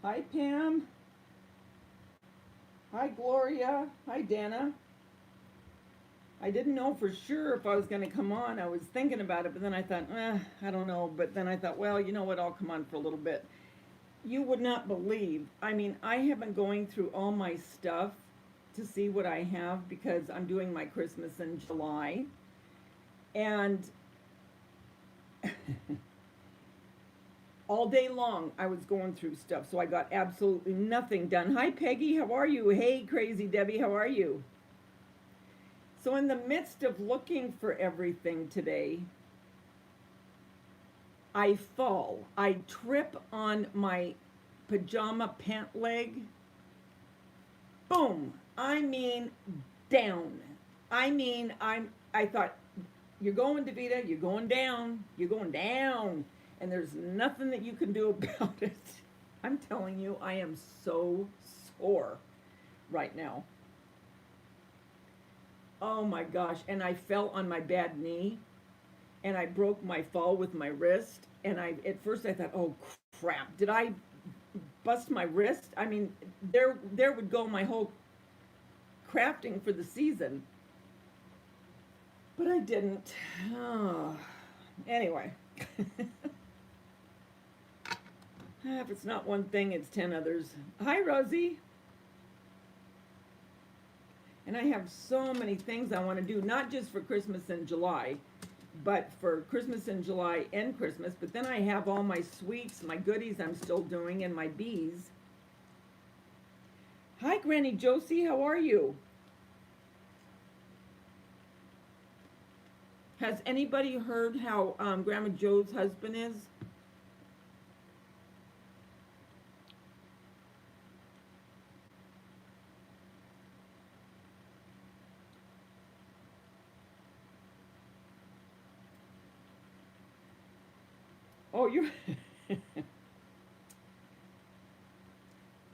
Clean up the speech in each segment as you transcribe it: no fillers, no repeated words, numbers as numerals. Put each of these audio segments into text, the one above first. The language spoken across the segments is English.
Hi, Pam. Hi, Gloria. Hi, Dana. I didn't know for sure if I was going to come on. I was thinking about it, but then I thought, I don't know. But then I thought, well, you know what? I'll come on for a little bit. You would not believe. I mean, I have been going through all my stuff to see what I have because I'm doing my Christmas in July. And all day long, I was going through stuff. So I got absolutely nothing done. Hi, Peggy. How are you? Hey, Crazy Debbie. How are you? So, in the midst of looking for everything today, I fall. I trip on my pajama pant leg. Boom. I mean, down. I thought, you're going, Davita, you're going down, you're going down. And there's nothing that you can do about it. I'm telling you, I am so sore right now. Oh my gosh. And I fell on my bad knee and I broke my fall with my wrist. And I at first I thought, oh crap, did I bust my wrist? I mean, there would go my whole crafting for the season. But I didn't. Oh. Anyway, if it's not one thing, it's 10 others. Hi, Rosie. And I have so many things I want to do, not just for Christmas in July, but for Christmas in July and Christmas. But then I have all my sweets, my goodies I'm still doing, and my bees. Hi, Granny Josie, how are you? Has anybody heard how Grandma Joe's husband is? Oh, you're.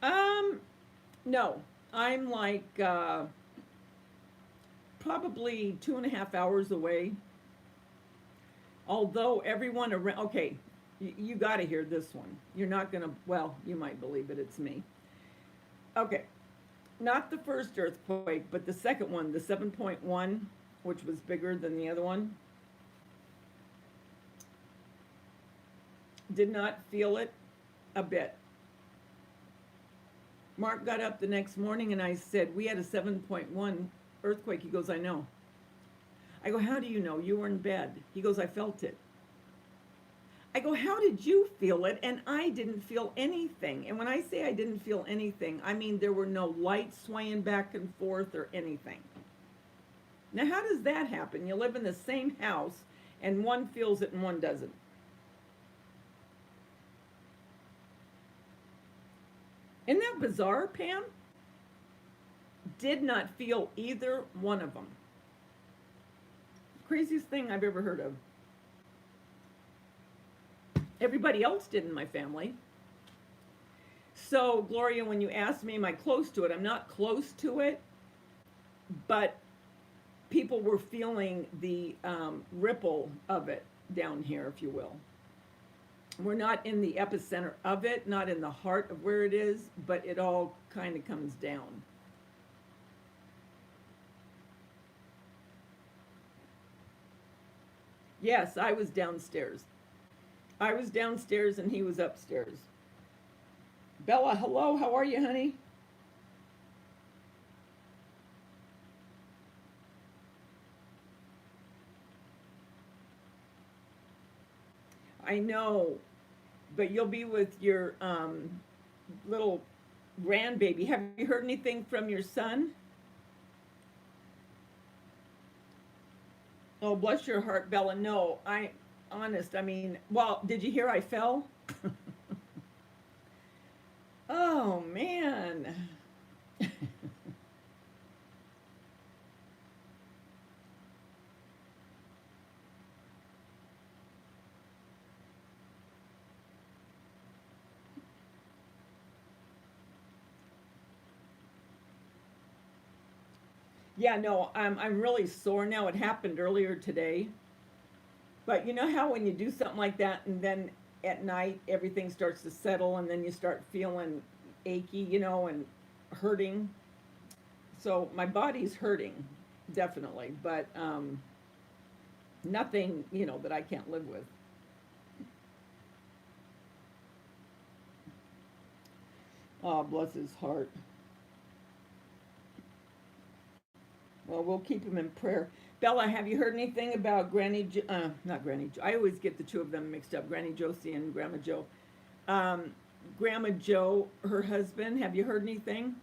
um, no, I'm like probably 2.5 hours away. Although everyone around, okay, you got to hear this one. You're not going to, well, you might believe it, it's me. Okay, not the first earthquake, but the second one, the 7.1, which was bigger than the other one. Did not feel it a bit. Mark got up the next morning and I said, we had a 7.1 earthquake. He goes, I know. I go, how do you know? You were in bed. He goes, I felt it. I go, how did you feel it? And I didn't feel anything. And when I say I didn't feel anything, I mean there were no lights swaying back and forth or anything. Now, how does that happen? You live in the same house and one feels it and one doesn't. Isn't that bizarre, Pam? Did not feel either one of them. Craziest thing I've ever heard of. Everybody else did in my family. So, Gloria, when you asked me, am I close to it? I'm not close to it, but people were feeling the ripple of it down here, if you will. We're not in the epicenter of it, not in the heart of where it is, but it all kind of comes down. Yes, I was downstairs. I was downstairs and he was upstairs. Bella, hello, how are you, honey? I know, but you'll be with your little grandbaby. Have you heard anything from your son? Oh, bless your heart, Bella. No, honest. I mean, well, did you hear I fell? Oh, man. Yeah, no, I'm really sore now. It happened earlier today. But you know how when you do something like that and then at night everything starts to settle and then you start feeling achy, and hurting. So my body's hurting, definitely, but nothing, that I can't live with. Oh, bless his heart. Well, we'll keep him in prayer. Bella, have you heard anything about not Granny, I always get the two of them mixed up, Granny Josie and Grandma Joe. Um, Grandma Joe, her husband, have you heard anything?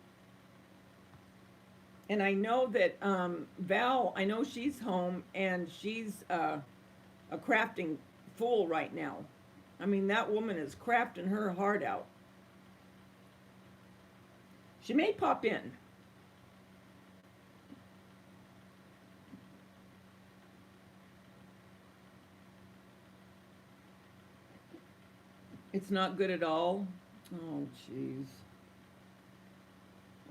And I know that Val, I know she's home and she's a crafting fool right now. I mean, that woman is crafting her heart out. She may pop in. It's not good at all. Oh, jeez.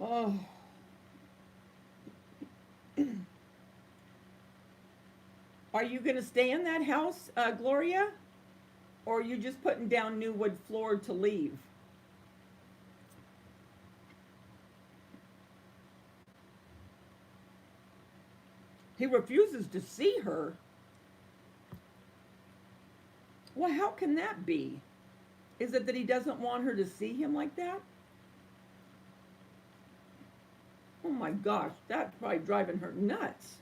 Oh. Are you going to stay in that house, Gloria? Or are you just putting down new wood floor to leave? He refuses to see her. Well, how can that be? Is it that he doesn't want her to see him like that? Oh my gosh, that's probably driving her nuts.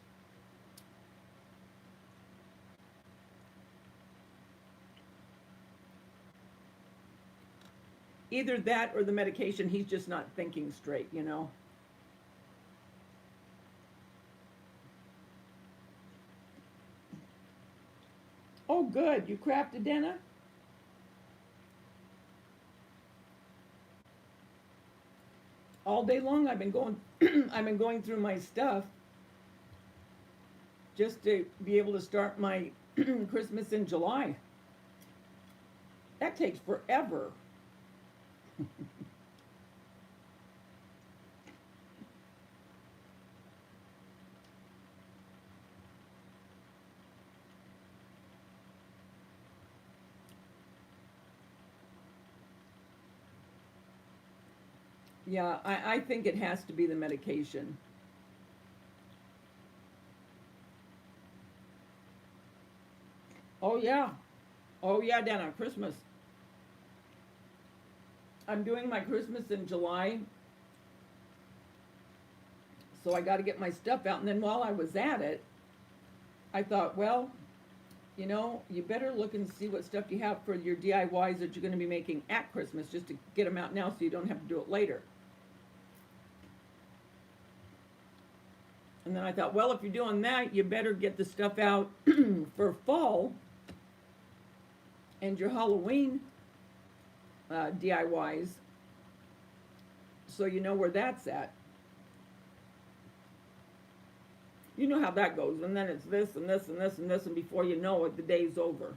Either that or the medication, he's just not thinking straight. Oh, good. You crafted, Dana? All day long I've been going I've been going through my stuff just to be able to start my Christmas in July. That takes forever. Yeah, I think it has to be the medication. Oh yeah. Oh yeah, Dana, Christmas. I'm doing my Christmas in July, so I got to get my stuff out. And then while I was at it, I thought, well, you better look and see what stuff you have for your DIYs that you're going to be making at Christmas, just to get them out now so you don't have to do it later. And then I thought, well, if you're doing that, you better get the stuff out for fall and your Halloween DIYs, so you know where that's at. You know how that goes, and then it's this and this and this and this, and before you know it, the day's over.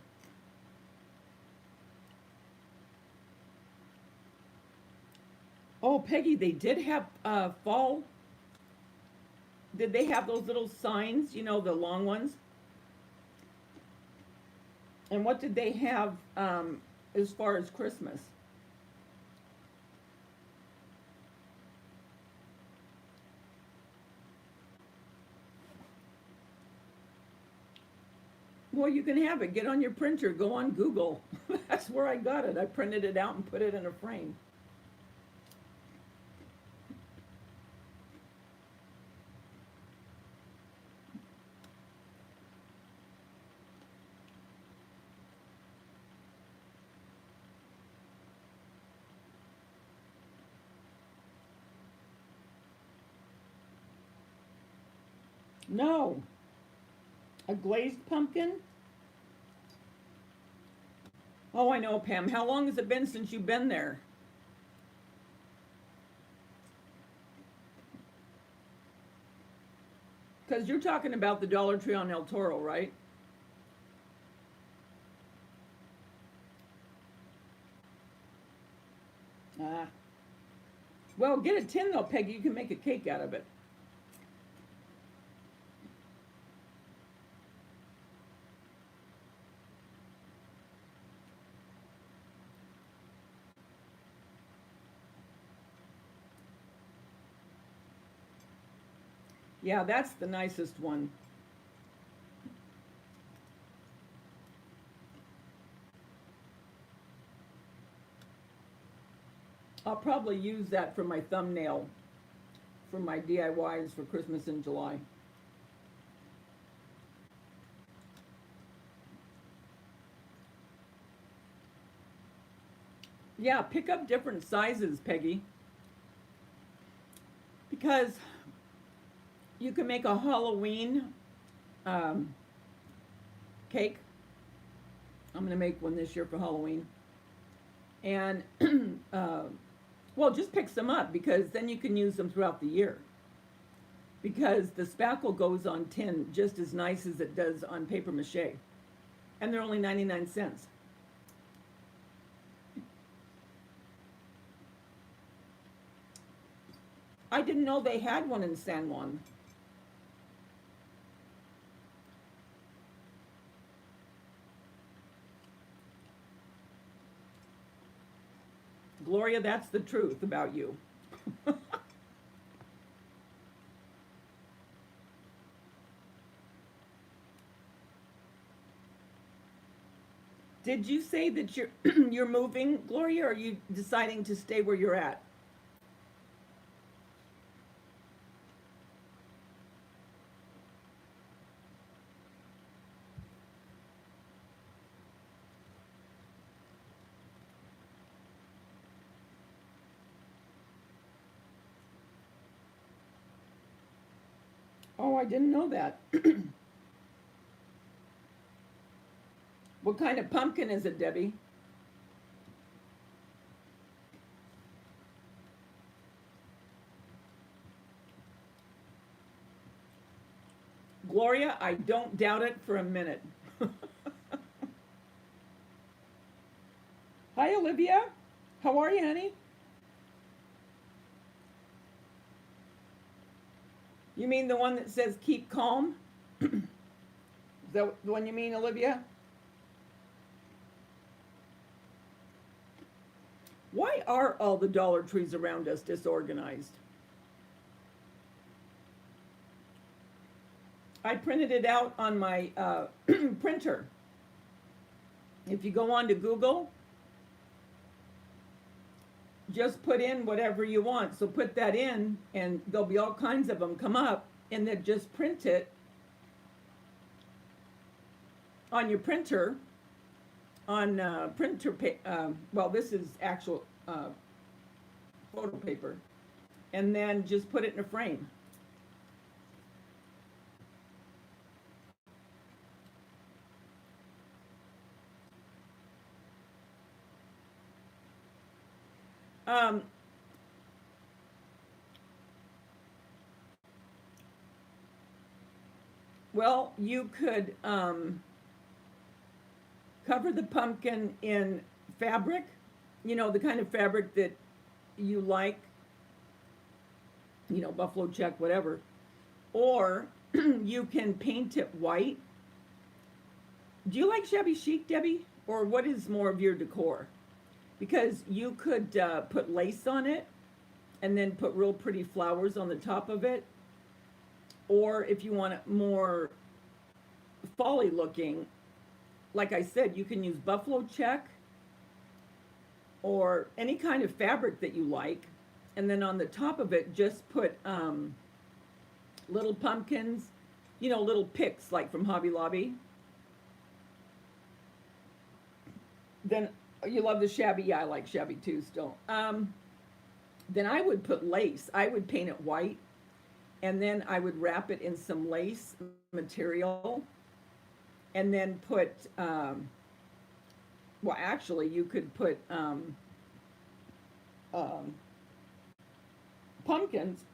Oh, Peggy, they did have fall. Did they have those little signs, the long ones? And what did they have as far as Christmas? Well, you can have it. Get on your printer. Go on Google. That's where I got it. I printed it out and put it in a frame. No. A glazed pumpkin? Oh, I know, Pam. How long has it been since you've been there? Because you're talking about the Dollar Tree on El Toro, right? Ah. Well, get a tin though, Peggy. You can make a cake out of it. Yeah, that's the nicest one. I'll probably use that for my thumbnail for my DIYs for Christmas in July. Yeah, pick up different sizes, Peggy, because you can make a Halloween um, cake. I'm going to make one this year for Halloween. And, well, just pick some up because then you can use them throughout the year. Because the spackle goes on tin just as nice as it does on paper mache. And they're only 99 cents. I didn't know they had one in San Juan. Gloria, that's the truth about you. Did you say that you're you're moving, Gloria, or are you deciding to stay where you're at? Oh, I didn't know that. What kind of pumpkin is it, Debbie? Gloria, I don't doubt it for a minute. Hi, Olivia. How are you, honey? You mean the one that says keep calm? Is that the one you mean, Olivia? Why are all the Dollar Trees around us disorganized? I printed it out on my printer. If you go on to Google, just put in whatever you want. So put that in, and there'll be all kinds of them come up, and then just print it on your printer, on well, this is actual photo paper, and then just put it in a frame. Um, well, you could cover the pumpkin in fabric, you know, the kind of fabric that you like, you know, buffalo check, whatever. Or you can paint it white. Do you like shabby chic, Debbie? Or what is more of your decor? Because you could put lace on it and then put real pretty flowers on the top of it. Or if you want it more folly looking, like I said, you can use buffalo check or any kind of fabric that you like. And then on the top of it, just put little pumpkins, you know, little picks like from Hobby Lobby. Then you love the shabby. Yeah, I like shabby too still. Then I would put lace. I would paint it white, and then I would wrap it in some lace material, and then put, well, actually, you could put pumpkins,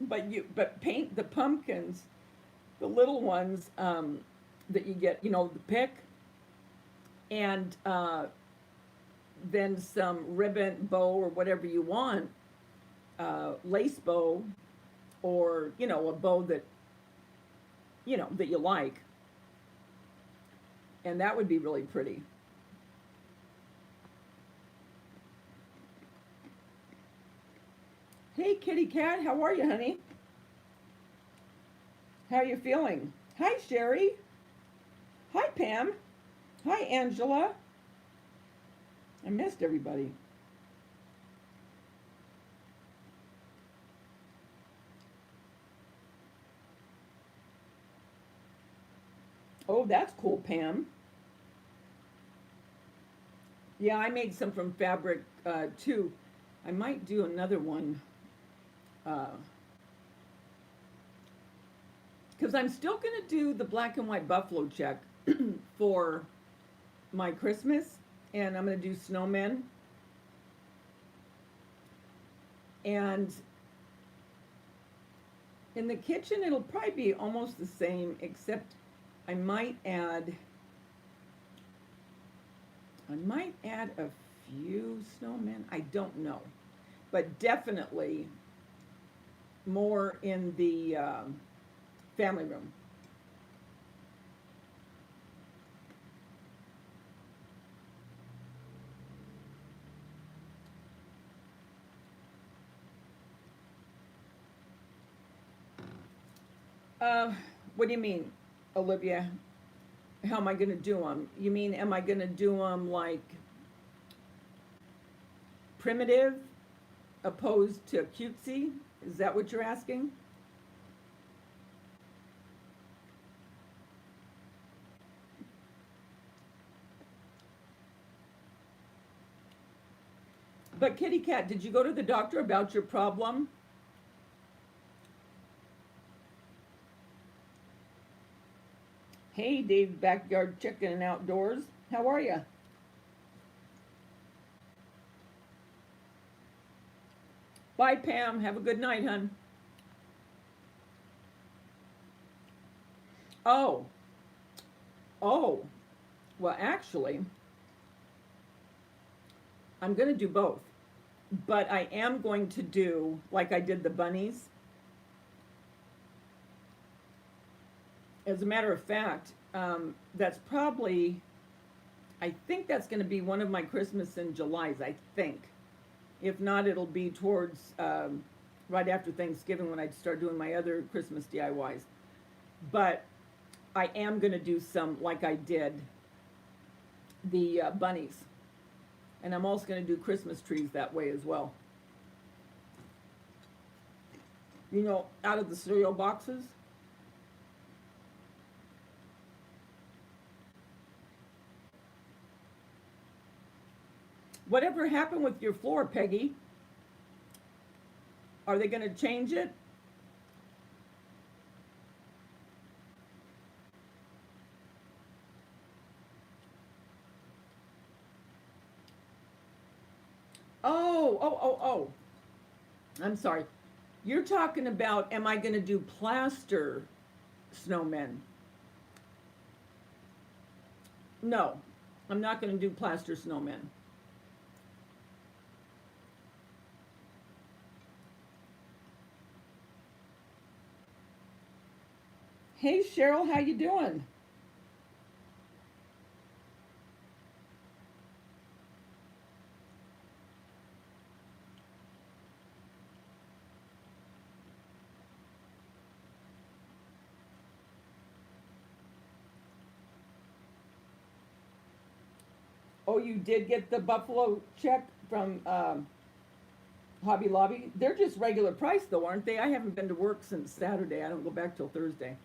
but paint the pumpkins, the little ones that you get, you know, the pick, and then some ribbon bow or whatever you want, lace bow, or you know, a bow that you know that you like, and that would be really pretty. Hey, kitty cat, how are you, honey? How are you feeling? Hi, Sherry. Hi, Pam. Hi, Angela. I missed everybody. Oh, that's cool, Pam. Yeah, I made some from fabric too. I might do another one because I'm still going to do the black and white buffalo check for my Christmas, and I'm going to do snowmen. And in the kitchen, it'll probably be almost the same, except I might add a few snowmen. I don't know, but definitely more in the family room. Uh, what do you mean, Olivia? How am I going to do them? You mean, am I going to do them like primitive opposed to cutesy? Is that what you're asking? But Kitty Cat, did you go to the doctor about your problem? Hey, Dave, backyard chicken and outdoors. How are you? Bye, Pam. Have a good night, hun. Oh, oh. Well, actually, I'm going to do both. But I am going to do, like I did the bunnies. As a matter of fact, that's probably, I think that's going to be one of my Christmas in July's, I think. If not, it'll be towards right after Thanksgiving when I start doing my other Christmas DIYs. But I am going to do some like I did the bunnies. And I'm also going to do Christmas trees that way as well. You know, out of the cereal boxes. Whatever happened with your floor, Peggy? Are they going to change it? Oh. I'm sorry. You're talking about, am I going to do plaster snowmen? No, I'm not going to do plaster snowmen. Hey, Cheryl, how you doing? Oh, you did get the Buffalo check from Hobby Lobby? They're just regular price though, aren't they? I haven't been to work since Saturday. I don't go back till Thursday.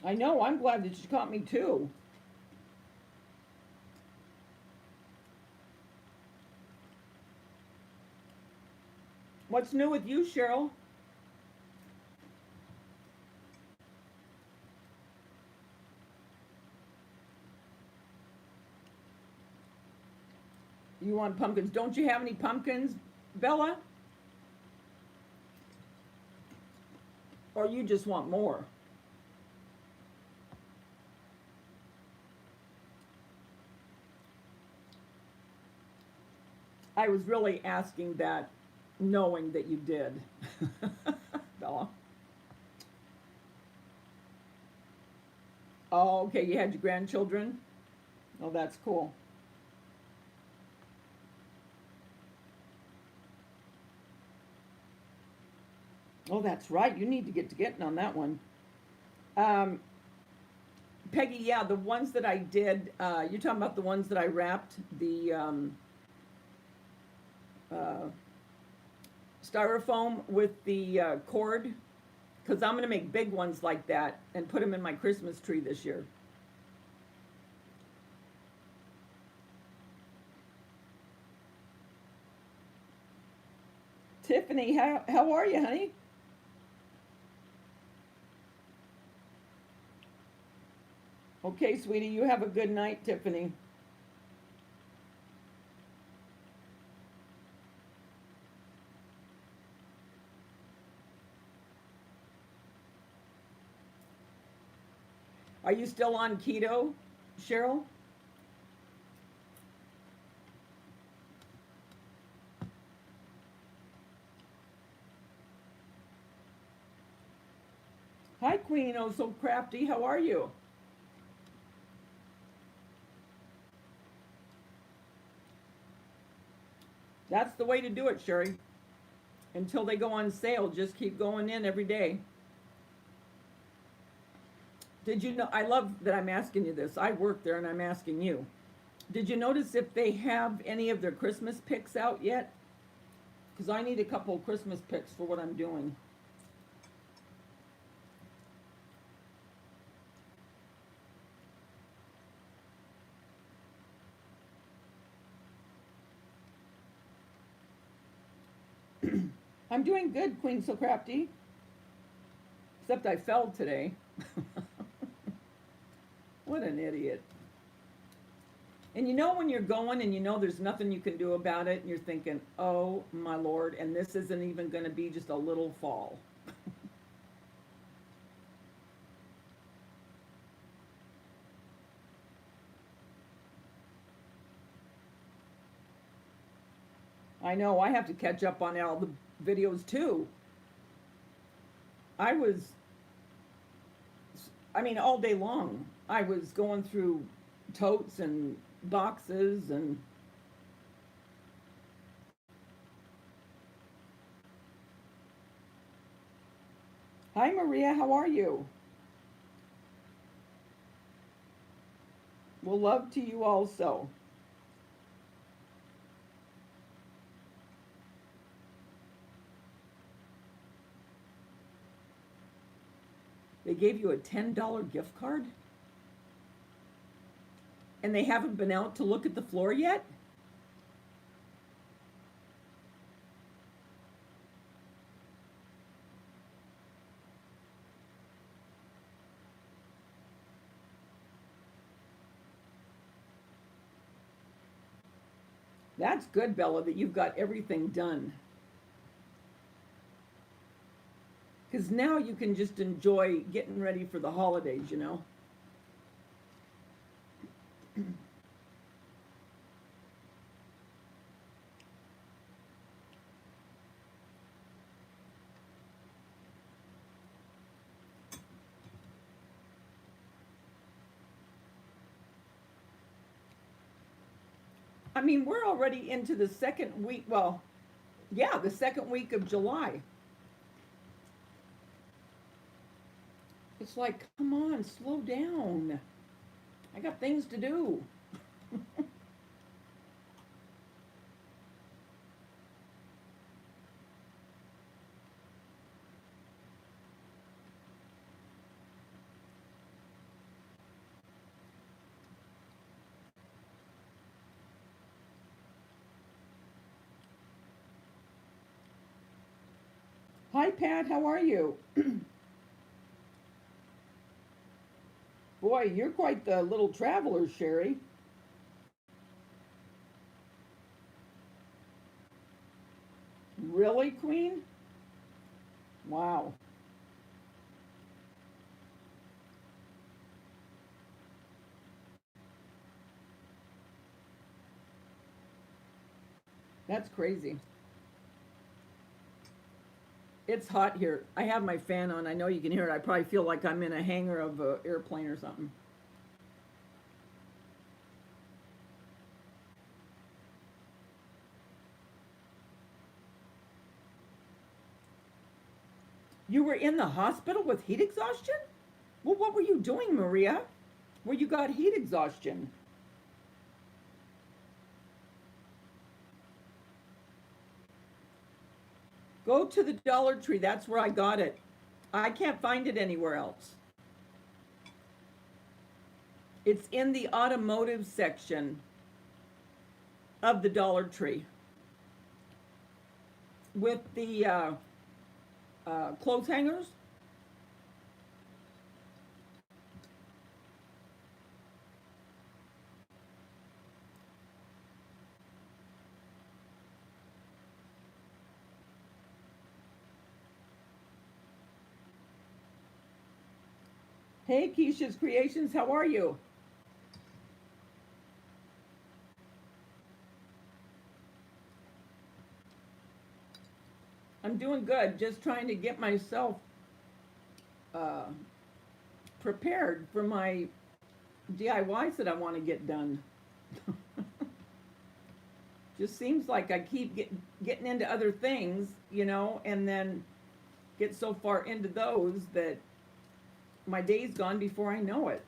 I know, I'm glad that you caught me too. What's new with you, Cheryl? You want pumpkins? Don't you have any pumpkins, Bella? Or you just want more? I was really asking that knowing that you did, Bella. Oh, okay, you had your grandchildren? Oh, that's cool. Oh, that's right. You need to get to getting on that one. Um, Peggy, yeah, the ones that I did, you're talking about the ones that I wrapped the uh, styrofoam with the cord, because I'm going to make big ones like that and put them in my Christmas tree this year. Tiffany, how are you, honey? Okay, sweetie, you have a good night, Tiffany. Are you still on keto, Cheryl? Hi, Queen. Oh, so crafty. How are you? That's the way to do it, Sherry. Until they go on sale, just keep going in every day. Did you know? I love that I'm asking you this. I work there and I'm asking you. Did you notice if they have any of their Christmas picks out yet? Because I need a couple of Christmas picks for what I'm doing. I'm doing good, Queen So Crafty. Except I fell today. What an idiot. And you know when you're going and you know there's nothing you can do about it, and you're thinking, oh my lord, and this isn't even going to be just a little fall. I know, I have to catch up on all the videos too. I was, I mean, all day long, I was going through totes and boxes and hi Maria, how are you? Well, love to you also. They gave you a $10 gift card and they haven't been out to look at the floor yet? That's good, Bella, that you've got everything done. Because now you can just enjoy getting ready for the holidays, you know? I mean, we're already into the second week. Well, yeah, the second week of July. It's like, come on, slow down. I got things to do. Hi, Pat, how are you? Boy, you're quite the little traveler, Sherry. Really, Queen? Wow. That's crazy. It's hot here. I have my fan on. I know you can hear it. I probably feel like I'm in a hangar of an airplane or something. You were in the hospital with heat exhaustion? Well, what were you doing, Maria? Where you got heat exhaustion? Go to the Dollar Tree. That's where I got it. I can't find it anywhere else. It's in the automotive section of the Dollar Tree with the clothes hangers. Hey, Keisha's Creations, how are you? I'm doing good, just trying to get myself uh, prepared for my DIYs that I want to get done. Just seems like I keep getting into other things, you know, and then get so far into those that my day's gone before I know it.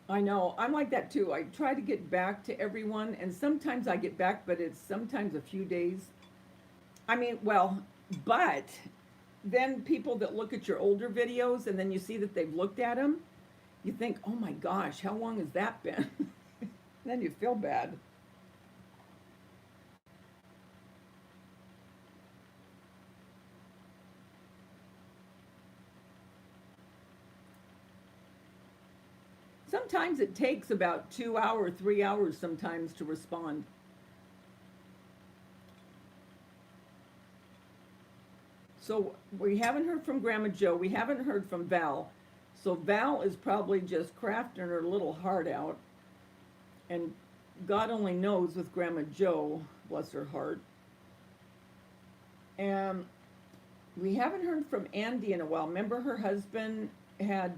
I know, I'm like that too. I try to get back to everyone, and sometimes I get back, but it's sometimes a few days. I mean, well, but then people that look at your older videos and then you see that they've looked at them, you think, oh my gosh, how long has that been? Then you feel bad. Sometimes it takes about 2 hours, 3 hours sometimes to respond. So we haven't heard from Grandma Joe. We haven't heard from Val. So Val is probably just crafting her little heart out. And God only knows with Grandma Joe, bless her heart. And we haven't heard from Andy in a while. Remember her husband had,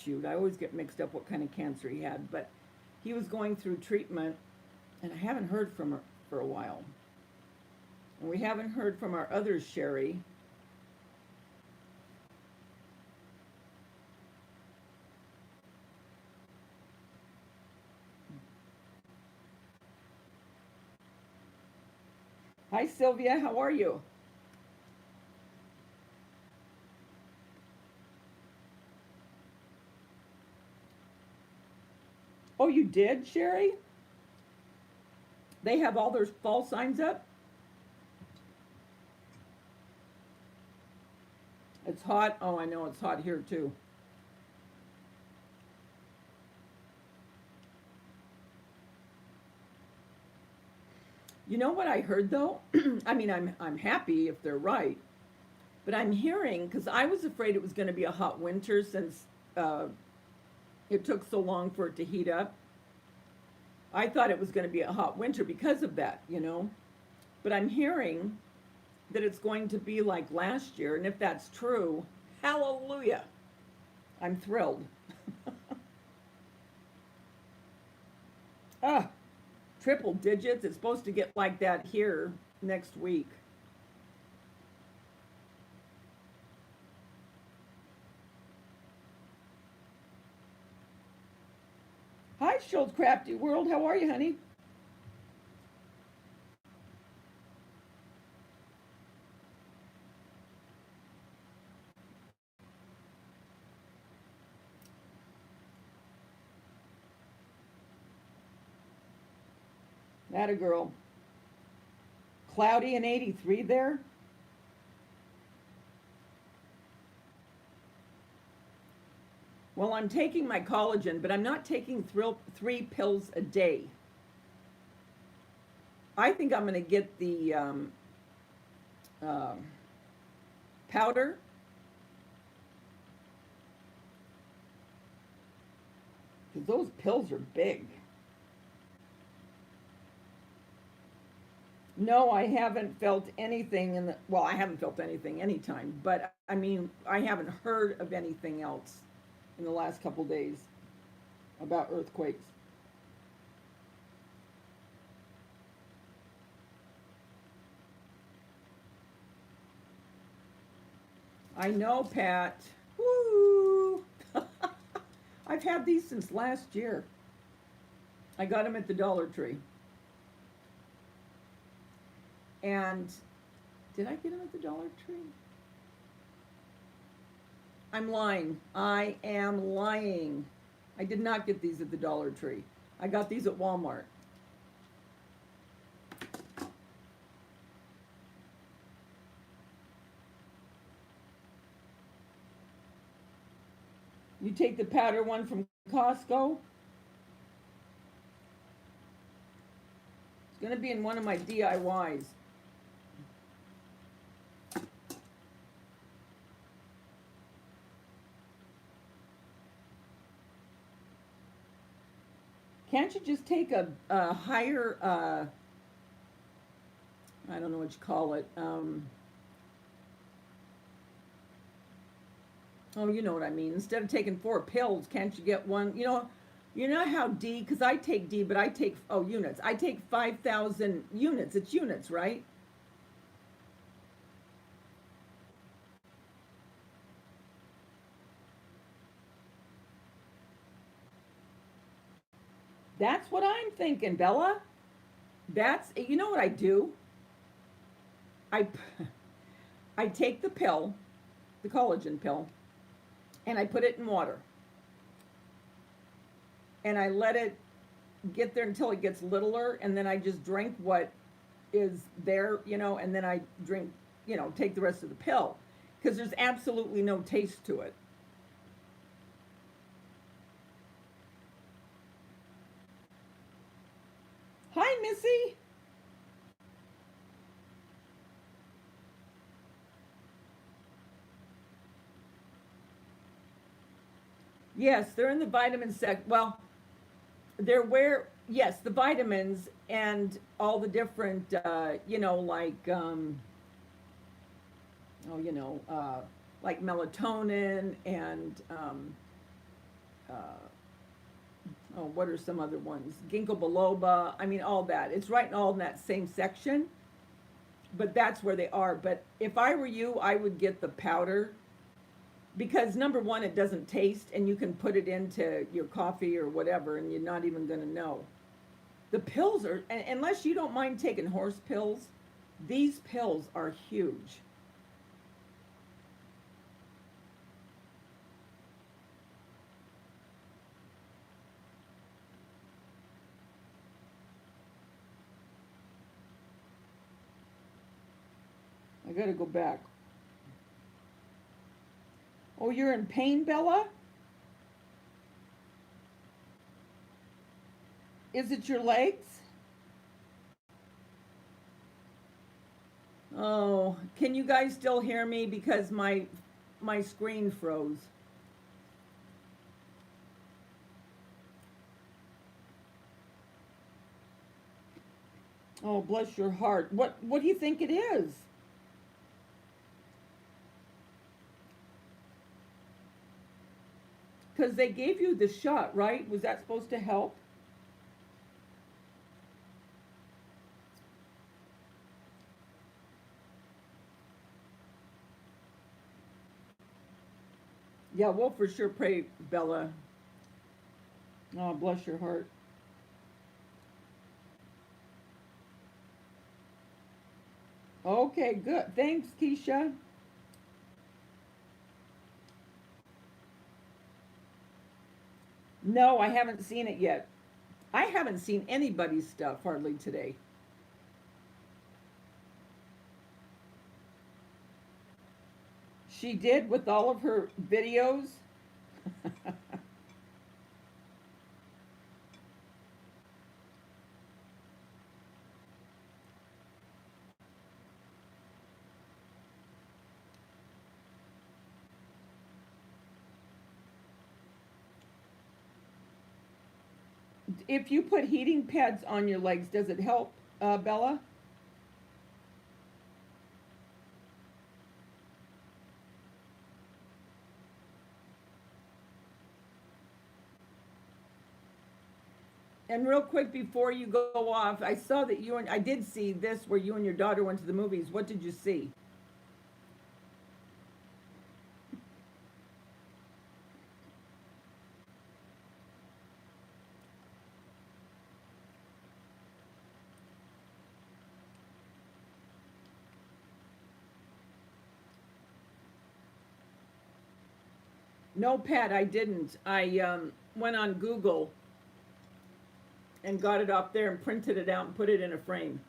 shoot, I always get mixed up what kind of cancer he had, but he was going through treatment, and I haven't heard from her for a while. And we haven't heard from our other Sherry. Hi, Sylvia, how are you? Oh, you did, Sherry? They have all their fall signs up? It's hot. Oh, I know it's hot here too. You know what I heard though? I mean, I'm happy if they're right, but I'm hearing because I was afraid it was going to be a hot winter since uh, it took so long for it to heat up. I thought it was going to be a hot winter because of that, you know. But I'm hearing that it's going to be like last year, and if that's true, hallelujah! I'm thrilled. Ah, triple digits. It's supposed to get like that here next week. Hi, Schultz Crafty World. How are you, honey? That a girl. Cloudy and 83 there. Well, I'm taking my collagen, but I'm not taking 3 pills a day. I think I'm going to get the um, powder. Because those pills are big. No, I haven't felt anything in the, well, I haven't felt anything anytime, but I mean, I haven't heard of anything else in the last couple days about earthquakes. I know, Pat. Woo! I've had these since last year. I got them at the Dollar Tree. And did I get them at the Dollar Tree? I'm lying. I am lying. I did not get these at the Dollar Tree. I got these at Walmart. You take the powder one from Costco. It's going to be in one of my DIYs. Can't you just take a higher, I don't know what you call it. Oh, you know what I mean. Instead of taking 4 pills, can't you get one? You know how D, because I take D, but I take, units. I take 5,000 units. It's units, right? That's what I'm thinking, Bella. You know what I do? I, I take the pill, the collagen pill, and I put it in water. And I let it get there until it gets littler, and then I just drink what is there, and then I drink, take the rest of the pill. Because there's absolutely no taste to it. Hi, Missy. Yes, they're in the vitamin sec. Well, they're where, yes, the vitamins and all the different, like, oh, like melatonin and, uh, oh, what are some other ones? Ginkgo biloba. I mean, all that. It's right all in that same section, but that's where they are. But if I were you, I would get the powder because number one, it doesn't taste, and you can put it into your coffee or whatever, and you're not even going to know. The pills are, unless you don't mind taking horse pills, these pills are huge. I got to go back. Oh, you're in pain, Bella? Is it your legs? Oh, can you guys still hear me because my screen froze? Oh, bless your heart. What do you think it is? Cuz they gave you the shot, right? Was that supposed to help? Yeah, we'll for sure pray, Bella. Oh, bless your heart. Okay, good. Thanks, Keisha. No, I haven't seen it yet. I haven't seen anybody's stuff hardly today. She did with all of her videos. If you put heating pads on your legs, does it help, Bella? And real quick before you go off, I saw that I did see this where you and your daughter went to the movies. What did you see? No, Pat, I didn't. I went on Google and got it up there and printed it out and put it in a frame.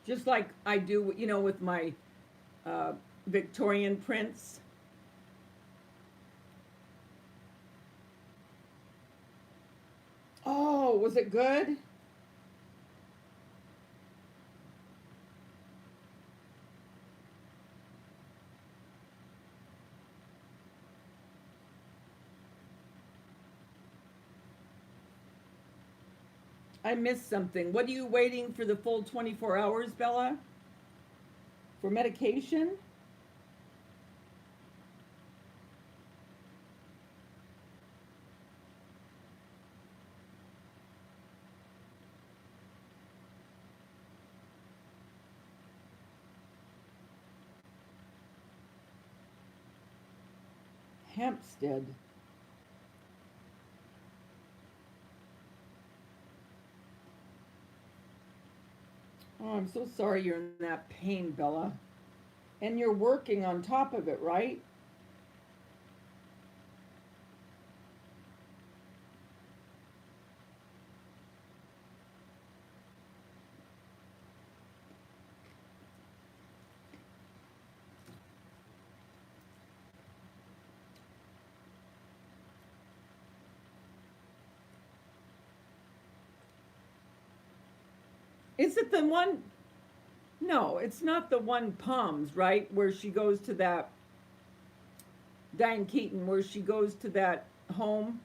Just like I do, with my Victorian prints. Oh, was it good? I missed something. What are you waiting for the full 24 hours, Bella? For medication? Hampstead. Oh, I'm so sorry you're in that pain, Bella. And you're working on top of it, right? Is it the one? No, it's not the one Palms, right? Where she goes to that, Diane Keaton, where she goes to that home.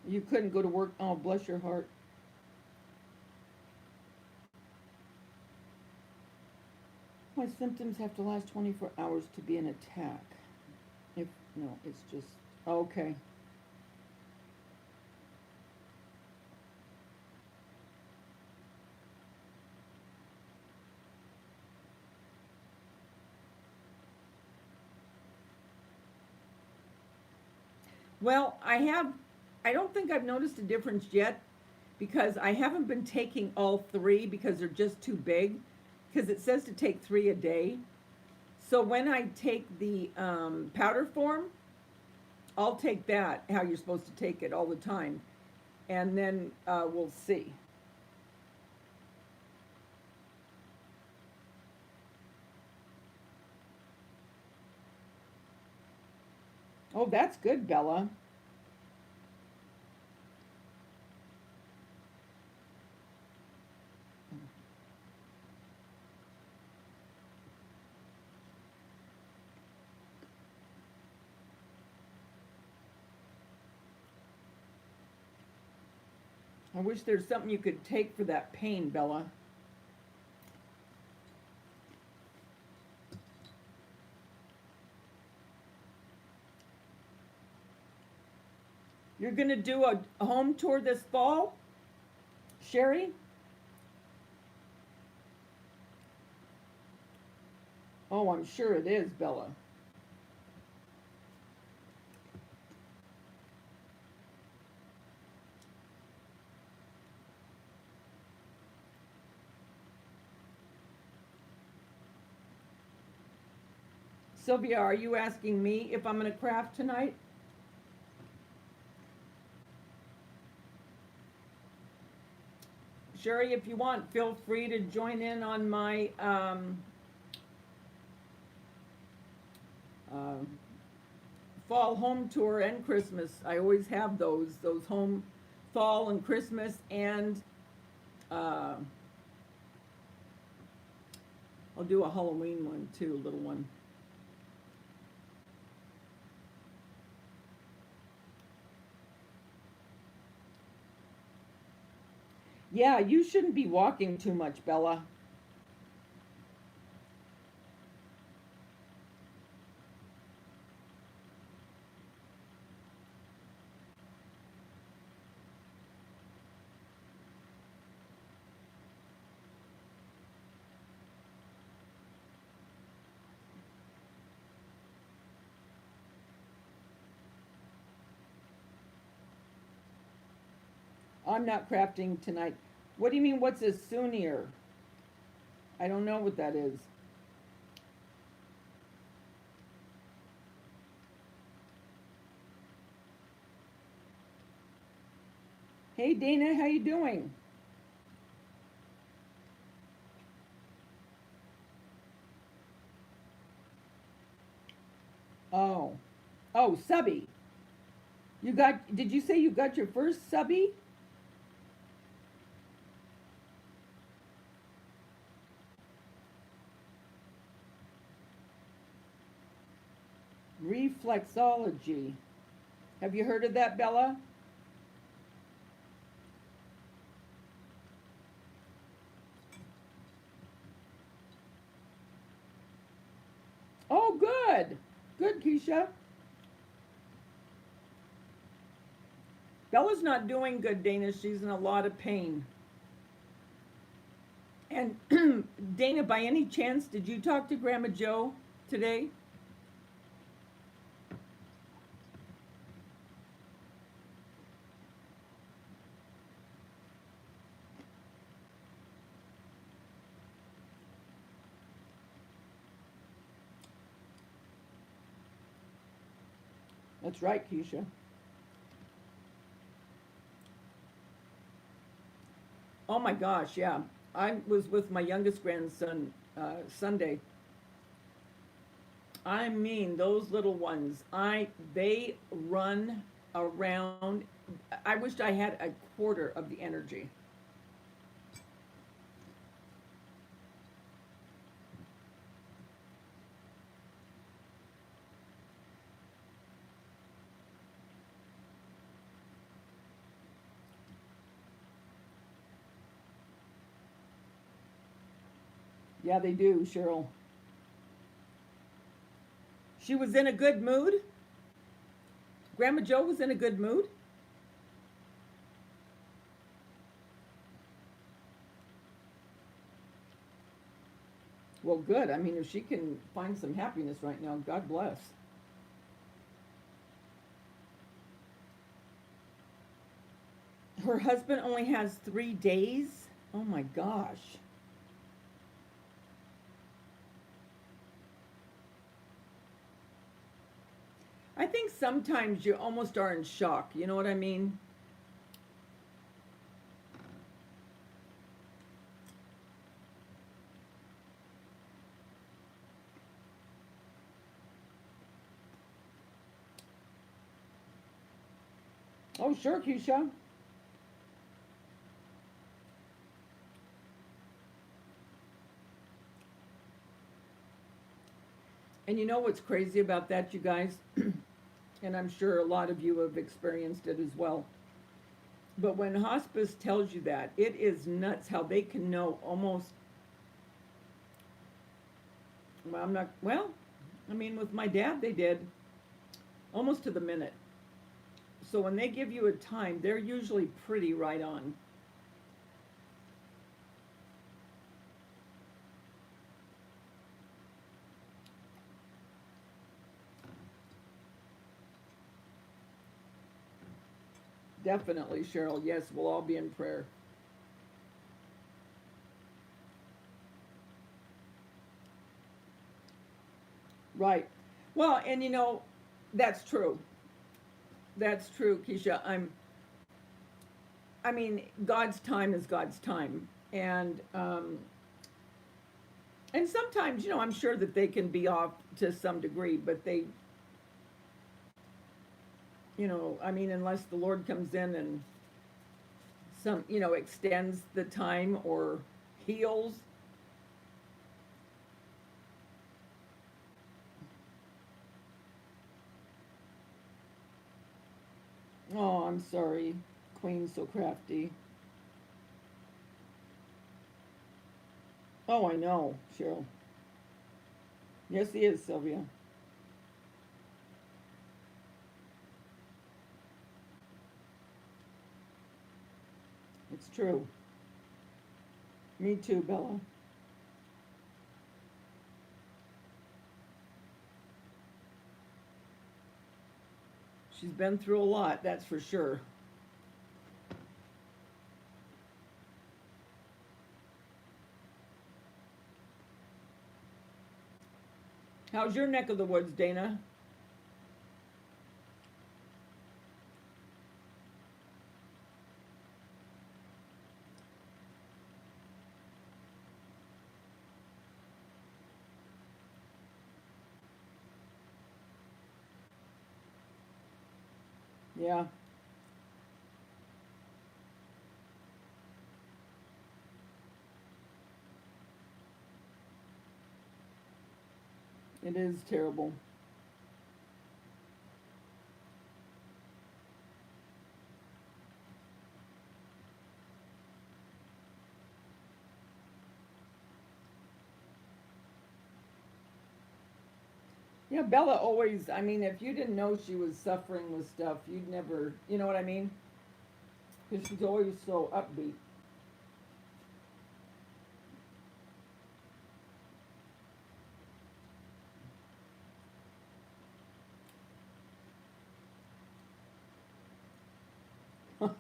You couldn't go to work. Oh, bless your heart. My symptoms have to last 24 hours to be an attack. If no, it's just okay. Well, I don't think I've noticed a difference yet because I haven't been taking all three because they're just too big. Because it says to take 3 a day. So when I take the powder form, I'll take that, how you're supposed to take it all the time. And then we'll see. Oh, that's good, Bella. I wish there's something you could take for that pain, Bella. You're going to do a home tour this fall, Sherry? Oh, I'm sure it is, Bella. Sylvia, are you asking me if I'm going to craft tonight? Sherry, if you want, feel free to join in on my uh, fall home tour and Christmas. I always have those home fall and Christmas and uh, I'll do a Halloween one too, a little one. Yeah, you shouldn't be walking too much, Bella. I'm not crafting tonight. What do you mean, what's a souvenir? I don't know what that is. Hey, Dana, how you doing? Oh. Oh, subby. Did you say you got your first subby? Reflexology. Have you heard of that, Bella? Oh, good. Good, Keisha. Bella's not doing good, Dana. She's in a lot of pain. And Dana, by any chance, did you talk to Grandma Joe today? That's right, Keisha. Oh my gosh, yeah. I was with my youngest grandson Sunday. I mean, those little ones, they run around. I wished I had a quarter of the energy. Yeah, they do, Cheryl. She was in a good mood. Grandma Joe was in a good mood. Well, good. I mean, if she can find some happiness right now, God bless. Her husband only has 3 days. Oh my gosh. I think sometimes you almost are in shock. You know what I mean? Oh, sure, Keisha. And you know what's crazy about that, you guys? And I'm sure a lot of you have experienced it as well. But when hospice tells you that, it is nuts how they can know almost, well, I'm not, well, I mean, with my dad, they did almost to the minute. So when they give you a time, they're usually pretty right on. Definitely, Cheryl. Yes, we'll all be in prayer. Right. Well, and you know, that's true. That's true, Keisha. I mean, God's time is God's time. And sometimes, you know, I'm sure that they can be off to some degree, but they, you know, I mean, unless the Lord comes in and extends the time or heals. Oh, I'm sorry, Queen So Crafty. Oh, I know, Cheryl. Yes, he is, Sylvia. It's true. Me too, Bella. She's been through a lot, that's for sure. How's your neck of the woods, Dana? Yeah, it is terrible. Yeah, Bella always, I mean, if you didn't know she was suffering with stuff, you'd never, you know what I mean? Because she's always so upbeat.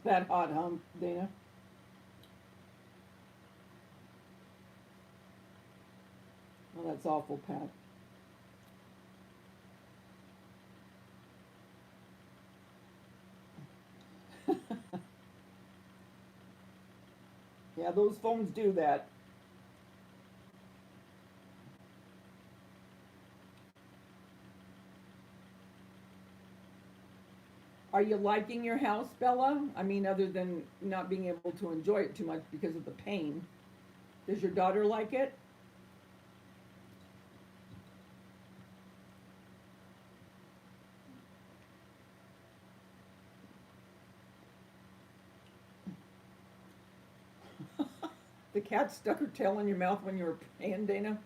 That hot hump, Dana. Oh, that's awful, Pat. Yeah, those phones do that. Are you liking your house, Bella? I mean, other than not being able to enjoy it too much because of the pain. Does your daughter like it? The cat stuck her tail in your mouth when you were praying, Dana?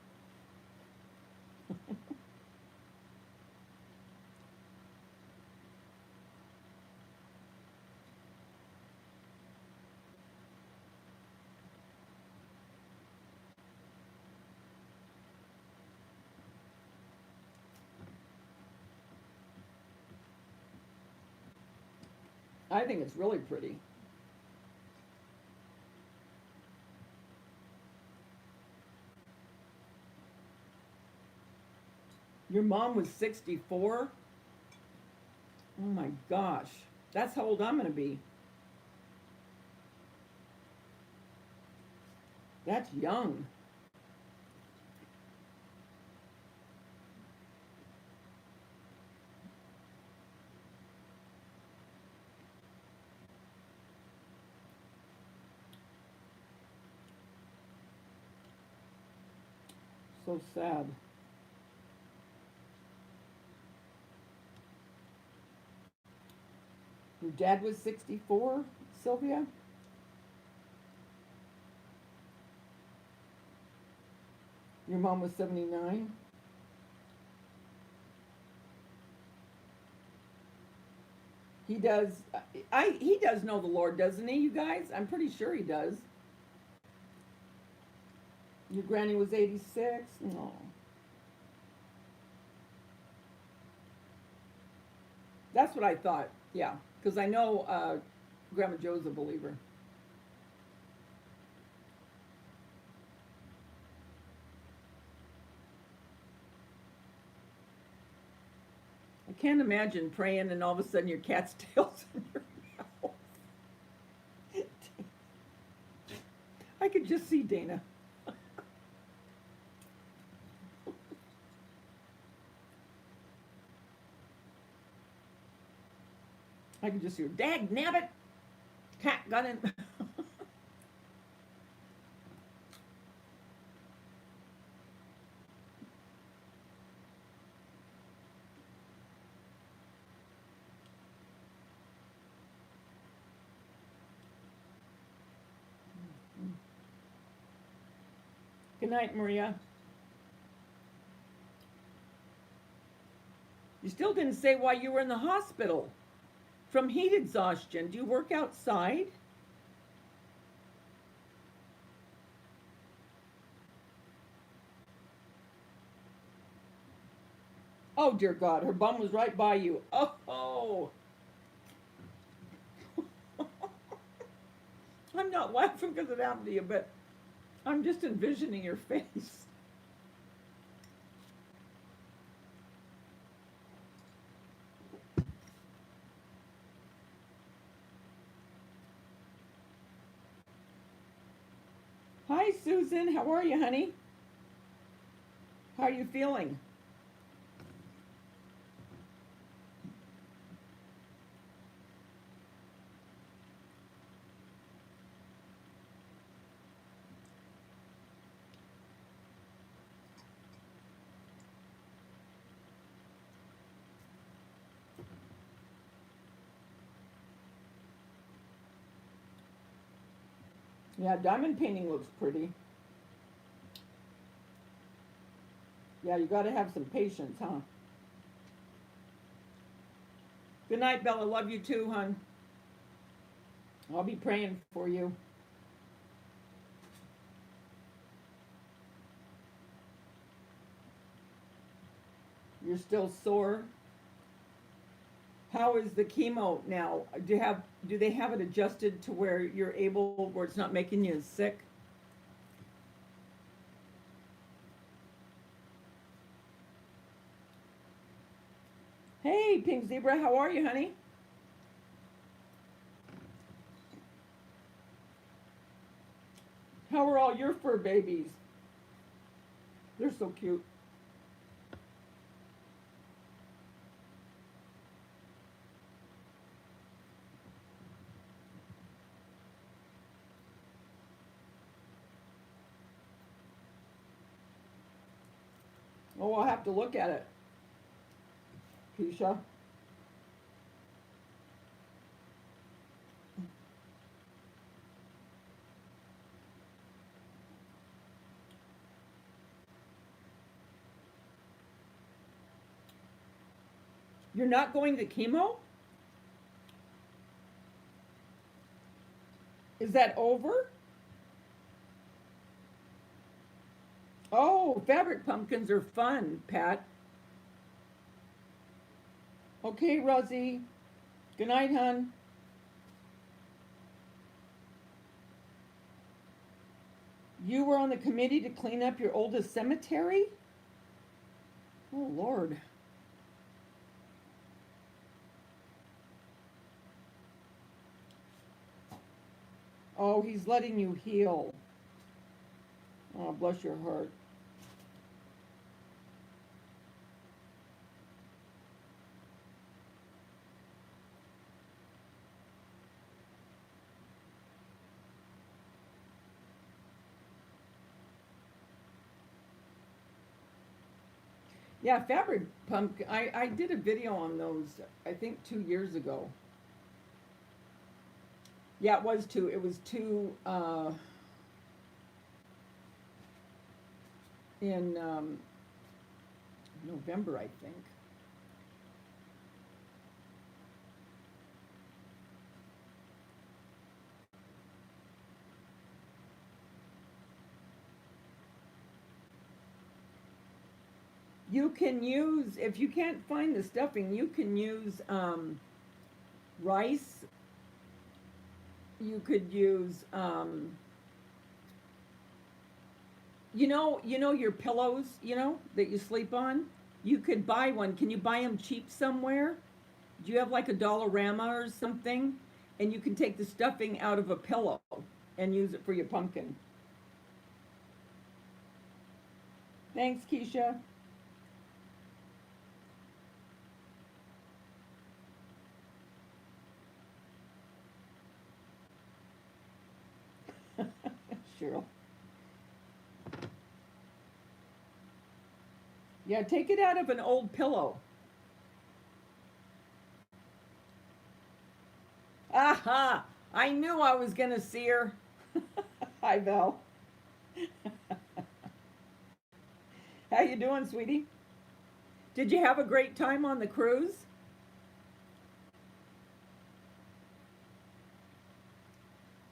I think it's really pretty. Your mom was 64? Oh my gosh. That's how old I'm going to be. That's young. So sad. Your dad was 64, Sylvia? Your mom was 79? He does. He does know the Lord, doesn't he, you guys? I'm pretty sure he does. Your granny was 86? No. That's what I thought. Yeah. Because I know Grandma Joe's a believer. I can't imagine praying and all of a sudden your cat's tail's in your mouth. I could just see Dana. I could just hear, Dag nabbit, cat got in. Good night, Maria. You still didn't say why you were in the hospital. From heat exhaustion. Do you work outside? Oh, dear God, her bum was right by you. Oh. I'm not laughing because it happened to you, but I'm just envisioning your face. Hi, Susan. How are you, honey? How are you feeling? Yeah, diamond painting looks pretty. Yeah, you got to have some patience, huh? Good night, Bella. Love you too, hon. I'll be praying for you. You're still sore. How is the chemo now? Do they have it adjusted to where where it's not making you sick? Hey, Pink Zebra, how are you, honey? How are all your fur babies? They're so cute. Oh, I'll have to look at it, Keisha. You're not going to chemo? Is that over? Oh, fabric pumpkins are fun, Pat. Okay, Rosie. Good night, hon. You were on the committee to clean up your oldest cemetery? Oh, Lord. Oh, he's letting you heal. Oh, bless your heart. Yeah, fabric pumpkin. I did a video on those, I think 2 years ago. Yeah, it was two. It was two in November, I think. You can use, if you can't find the stuffing, you can use rice. You could use, your pillows, that you sleep on. You could buy one. Can you buy them cheap somewhere? Do you have like a Dollarama or something? And you can take the stuffing out of a pillow and use it for your pumpkin. Thanks, Keisha. Cheryl. Yeah, take it out of an old pillow. Aha! I knew I was gonna see her. Hi, Val. How you doing, sweetie? Did you have a great time on the cruise?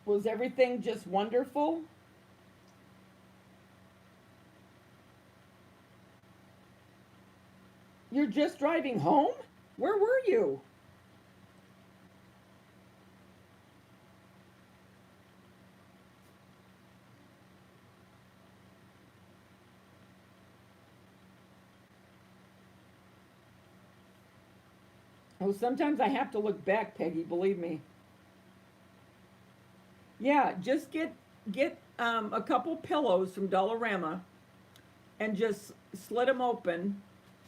Was everything just wonderful? You're just driving home? Where were you? Oh, sometimes I have to look back, Peggy, believe me. Yeah, just get a couple pillows from Dollarama and just slit them open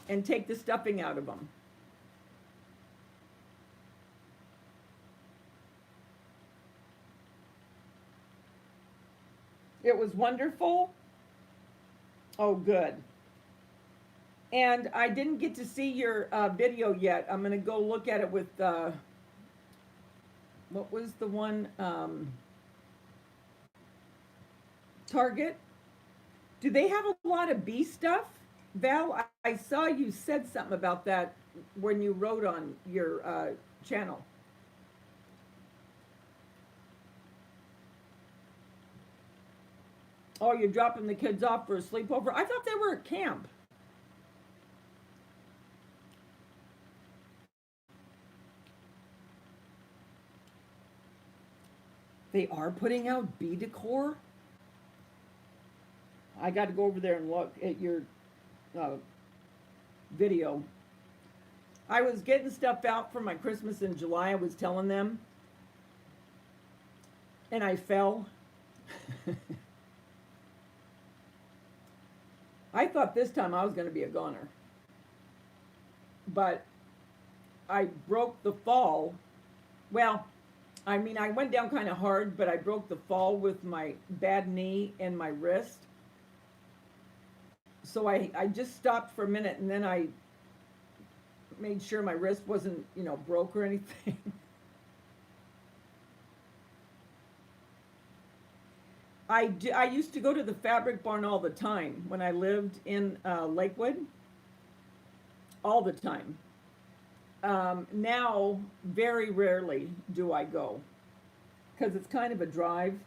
and take the stuffing out of them. It was wonderful. Oh, good. And I didn't get to see your video yet. I'm going to go look at it with, what was the one? Target. Do they have a lot of bee stuff? Val, I saw you said something about that when you wrote on your channel. Oh, you're dropping the kids off for a sleepover? I thought they were at camp. They are putting out bee decor? I got to go over there and look at your uh, video. I was getting stuff out for my Christmas in July. I was telling them, and I fell. I thought this time I was going to be a goner, but I broke the fall. Well, I mean, I went down kind of hard, but I broke the fall with my bad knee and my wrist. So I just stopped for a minute, and then I made sure my wrist wasn't, broke or anything. I used to go to the Fabric Barn all the time when I lived in Lakewood. All the time. Now, very rarely do I go because it's kind of a drive.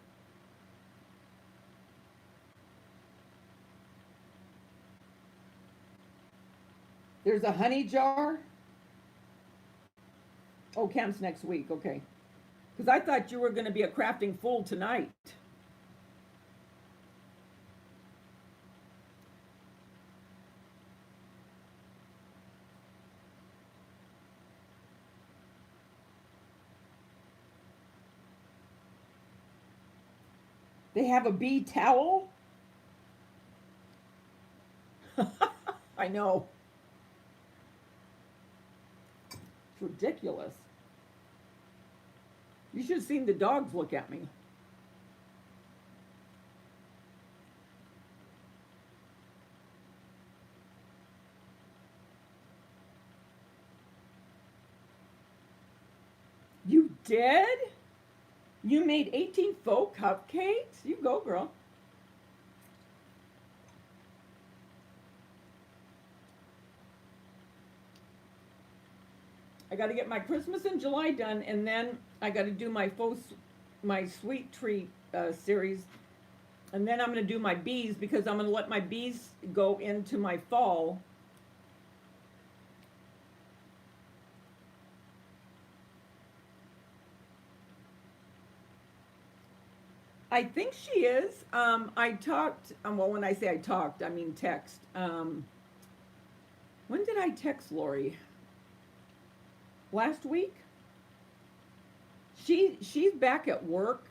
There's a honey jar. Oh, camp's next week. Okay. Because I thought you were going to be a crafting fool tonight. They have a bee towel. I know. It's ridiculous. You should have seen the dogs look at me. You did? You made 18 faux cupcakes? You go, girl. I got to get my Christmas in July done, and then I got to do my sweet treat series, and then I'm going to do my bees because I'm going to let my bees go into my fall. I think she is. I talked. Well, when I say I talked, I mean text. When did I text Lori? Last week. She's back at work,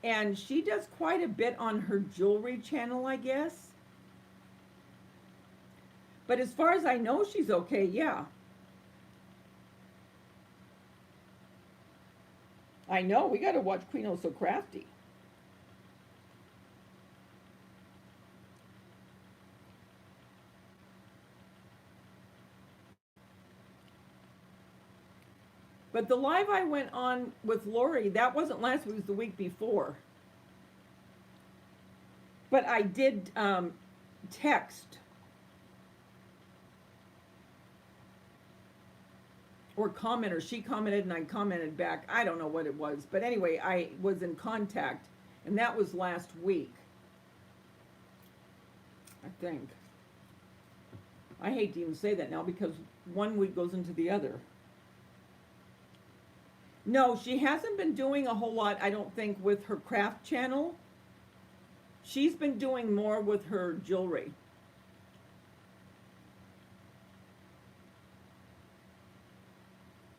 and she does quite a bit on her jewelry channel, I guess. But as far as I know, she's okay. Yeah. I know. We got to watch Queen Oh So Crafty. But the live I went on with Lori, that wasn't last week, it was the week before. But I did text or comment, or she commented and I commented back. I don't know what it was. But anyway, I was in contact, and that was last week, I think. I hate to even say that now because one week goes into the other. No, she hasn't been doing a whole lot, I don't think, with her craft channel. She's been doing more with her jewelry.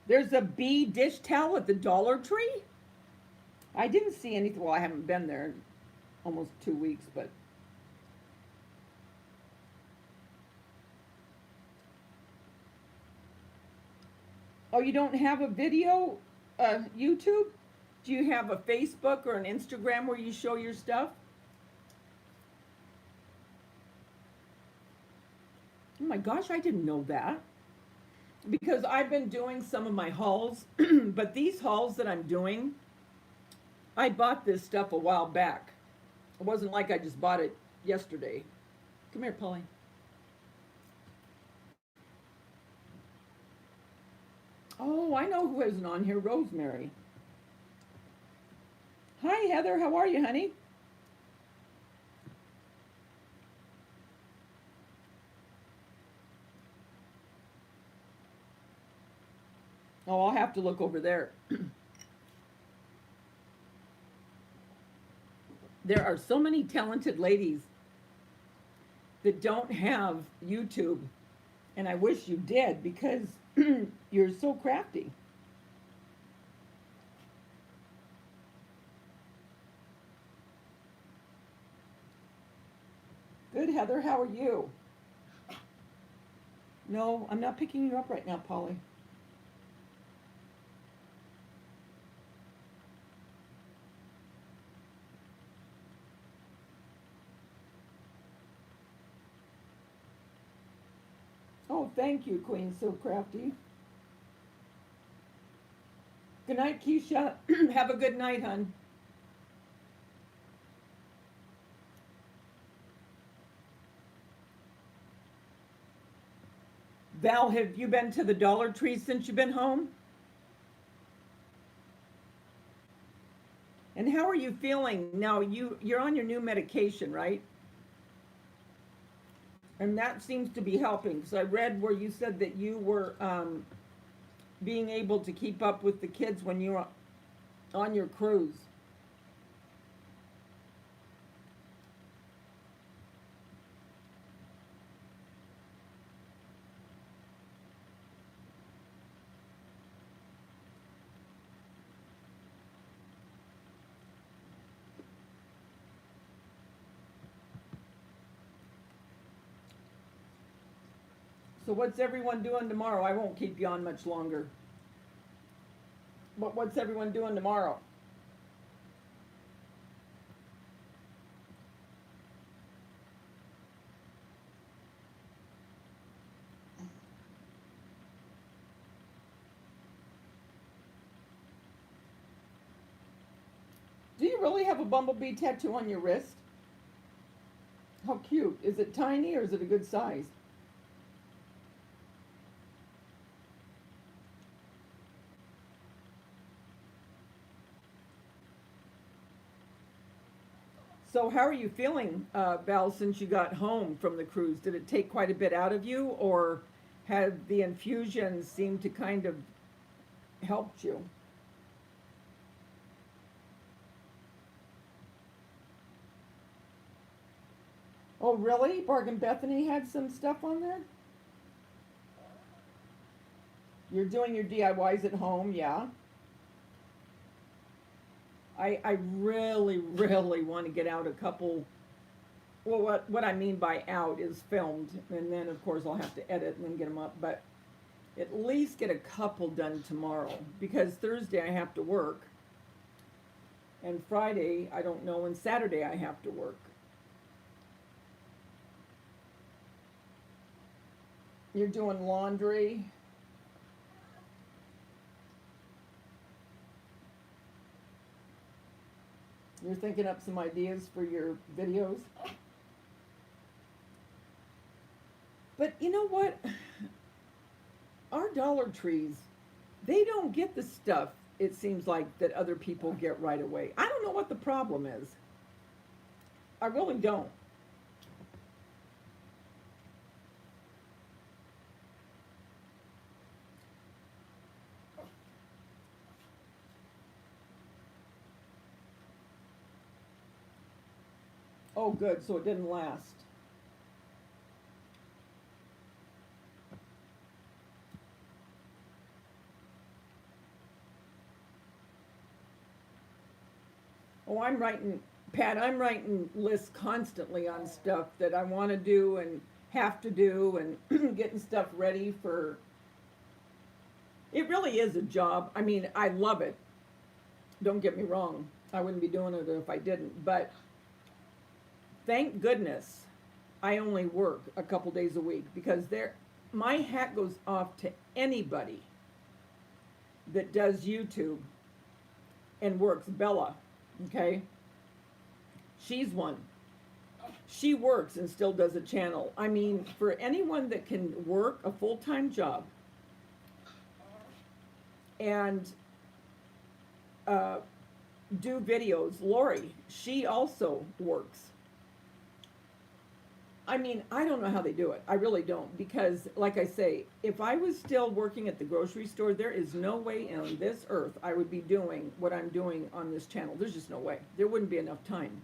There's a bee dish towel at the Dollar Tree? I didn't see anything. Well, I haven't been there in almost 2 weeks, but. Oh, you don't have a video, YouTube? Do you have a Facebook or an Instagram where you show your stuff? Oh my gosh, I didn't know that. Because I've been doing some of my hauls, but these hauls that I'm doing, I bought this stuff a while back. It wasn't like I just bought it yesterday. Come here, Polly. Oh, I know who isn't on here, Rosemary. Hi, Heather. How are you, honey? Oh, I'll have to look over there. There are so many talented ladies that don't have YouTube, and I wish you did because you're so crafty. Good, Heather. How are you? No, I'm not picking you up right now, Polly. Oh, thank you, Queen So Crafty. Good night, Keisha. Have a good night, hon. Val, have you been to the Dollar Tree since you've been home? And how are you feeling now? You're on your new medication, right? And that seems to be helping. So I read where you said that you were being able to keep up with the kids when you were on your cruise. So what's everyone doing tomorrow? I won't keep you on much longer. But what's everyone doing tomorrow? Do you really have a bumblebee tattoo on your wrist? How cute. Is it tiny or is it a good size? So how are you feeling, Val, since you got home from the cruise? Did it take quite a bit out of you, or had the infusions seemed to kind of helped you? Oh, really? Bargain Bethany had some stuff on there? You're doing your DIYs at home, yeah? I really, really want to get out a couple. Well, what I mean by out is filmed, and then of course I'll have to edit and then get them up. But at least get a couple done tomorrow because Thursday I have to work, and Friday I don't know, and Saturday I have to work. You're doing laundry. You're thinking up some ideas for your videos. But you know what? Our Dollar Trees, They don't get the stuff, it seems like, that other people get right away. I don't know what the problem is. I really don't. Oh, good. So it didn't last. Oh, I'm writing, Pat, I'm writing lists constantly on stuff that I want to do and have to do and getting stuff ready for. It really is a job. I mean, I love it. Don't get me wrong. I wouldn't be doing it if I didn't. But thank goodness I only work a couple days a week because my hat goes off to anybody that does YouTube and works. Bella, okay? She's one. She works and still does a channel. I mean, for anyone that can work a full-time job and do videos, Lori, she also works. I mean, I don't know how they do it. I really don't. Because, like I say, if I was still working at the grocery store, there is no way on this earth I would be doing what I'm doing on this channel. There's just no way. There wouldn't be enough time.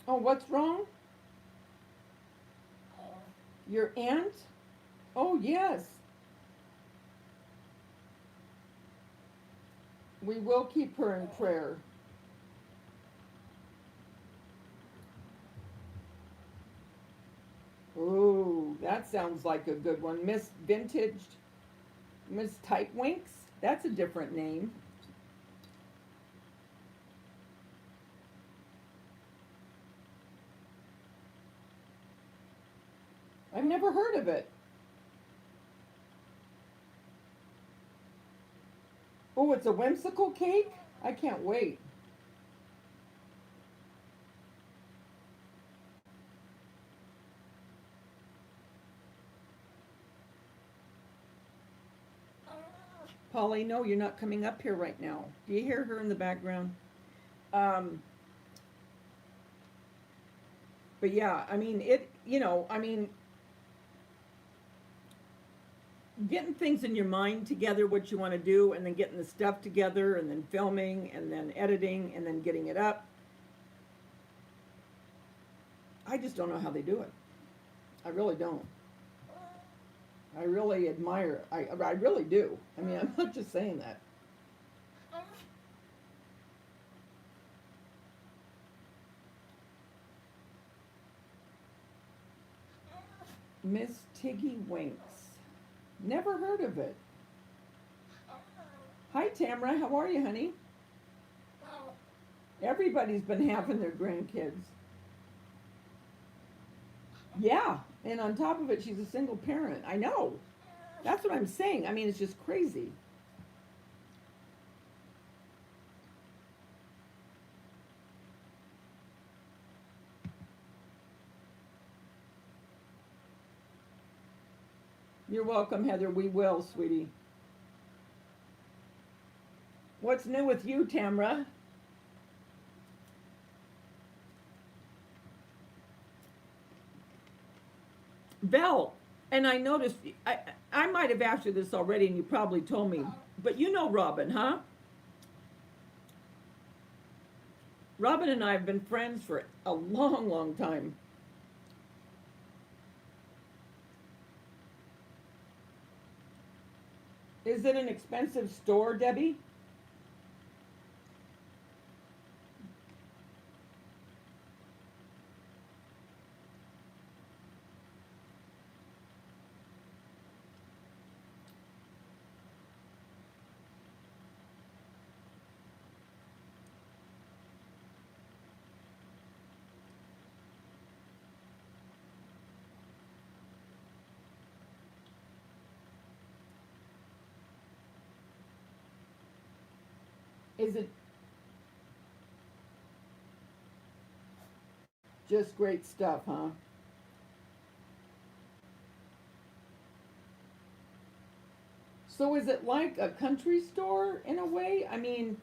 Oh, what's wrong? Your aunt? Oh, yes. We will keep her in prayer. Ooh, that sounds like a good one. Miss Vintage, Miss Tightwinks? That's a different name. I've never heard of it. Oh, it's a whimsical cake? I can't wait. Polly, no, you're not coming up here right now. Do you hear her in the background? Um, but yeah, I mean, I mean, getting things in your mind together, what you want to do, and then getting the stuff together, and then filming, and then editing, and then getting it up. I just don't know how they do it. I really don't. I really admire. I really do. I mean, I'm not just saying that. Miss Tiggy Winks. Never heard of it. Hi, Tamara. How are you, honey? Everybody's been having their grandkids. Yeah, and on top of it, she's a single parent. I know. That's what I'm saying. I mean, it's just crazy. You're welcome, Heather. We will, sweetie. What's new with you, Tamra? Val, and I noticed, I might have asked you this already, and you probably told me, but you know Robin, huh? Robin and I have been friends for a long, long time. Is it an expensive store, Debbie? Is it just great stuff, huh? So is it like a country store in a way? I mean,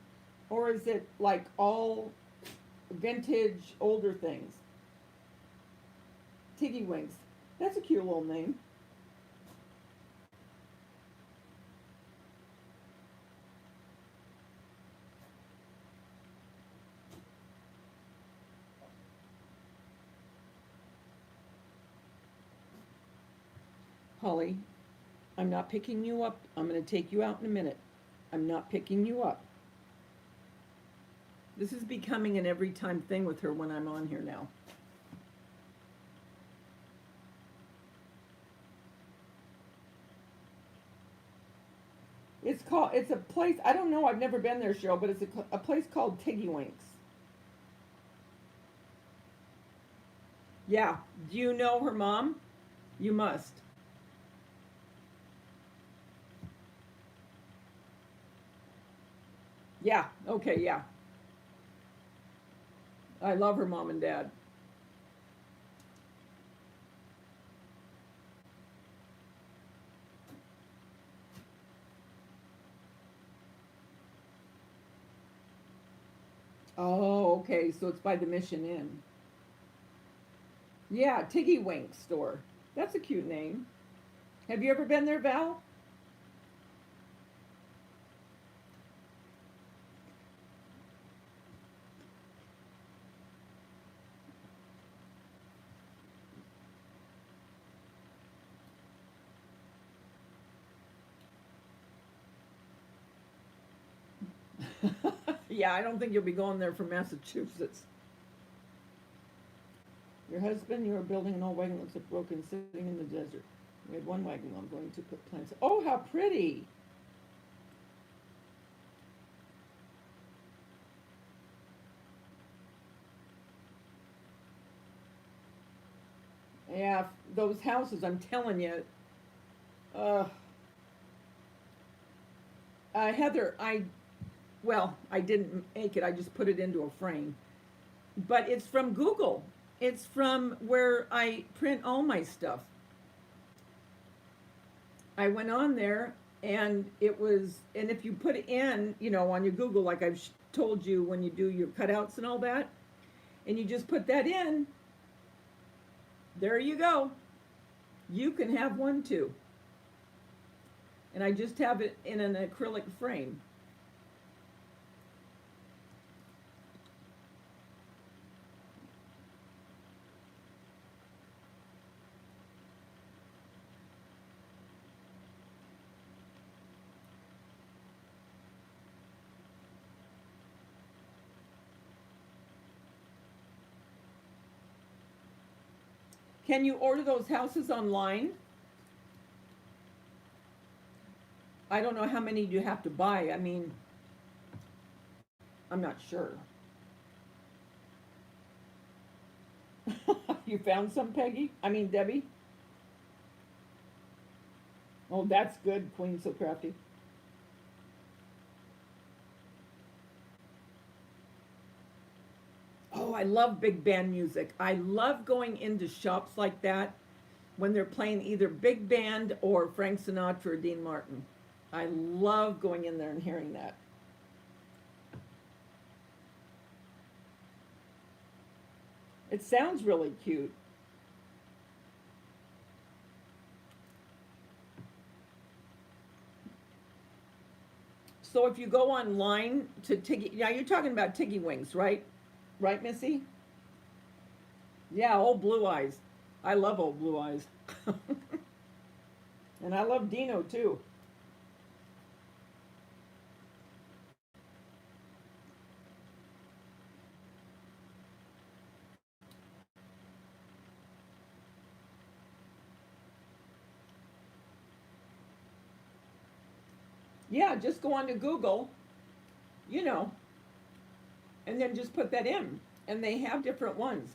or is it like all vintage older things? Tiggy Winks. That's a cute little name. Holly, I'm not picking you up. I'm going to take you out in a minute. I'm not picking you up. This is becoming an every time thing with her when I'm on here now. It's a place, I don't know, I've never been there, Cheryl, but it's a place called Tiggy Winks. Yeah. Do you know her mom? You must. Yeah. Okay. Yeah. I love her mom and dad. Oh, okay. So it's by the Mission Inn. Yeah, Tiggy Wink store. That's a cute name. Have you ever been there, Val? Yeah, I don't think you'll be going there from Massachusetts. Your husband, you are building an old wagon that looks like broken, sitting in the desert. We had one wagon. I'm going to put plants. Oh, how pretty! Yeah, those houses. I'm telling you. Uh, Heather, I didn't make it. I just put it into a frame. But it's from Google. It's from where I print all my stuff. I went on there and if you put it in, on your Google, like I've told you when you do your cutouts and all that, and you just put that in, there you go. You can have one too. And I just have it in an acrylic frame. Can you order those houses online? I don't know how many you have to buy. I mean, I'm not sure. You found some, Peggy? I mean, Debbie? Oh, that's good, Queen So Crafty. Oh, I love big band music. I love going into shops like that when they're playing either big band or Frank Sinatra or Dean Martin. I love going in there and hearing that. It sounds really cute. So if you go online to Tiggy, now you're talking about Tiggy Wings, right? Right, Missy? Yeah, old Blue Eyes. I love old Blue Eyes. And I love Dino too. Yeah, just go on to Google, you know, and then just put that in. And they have different ones.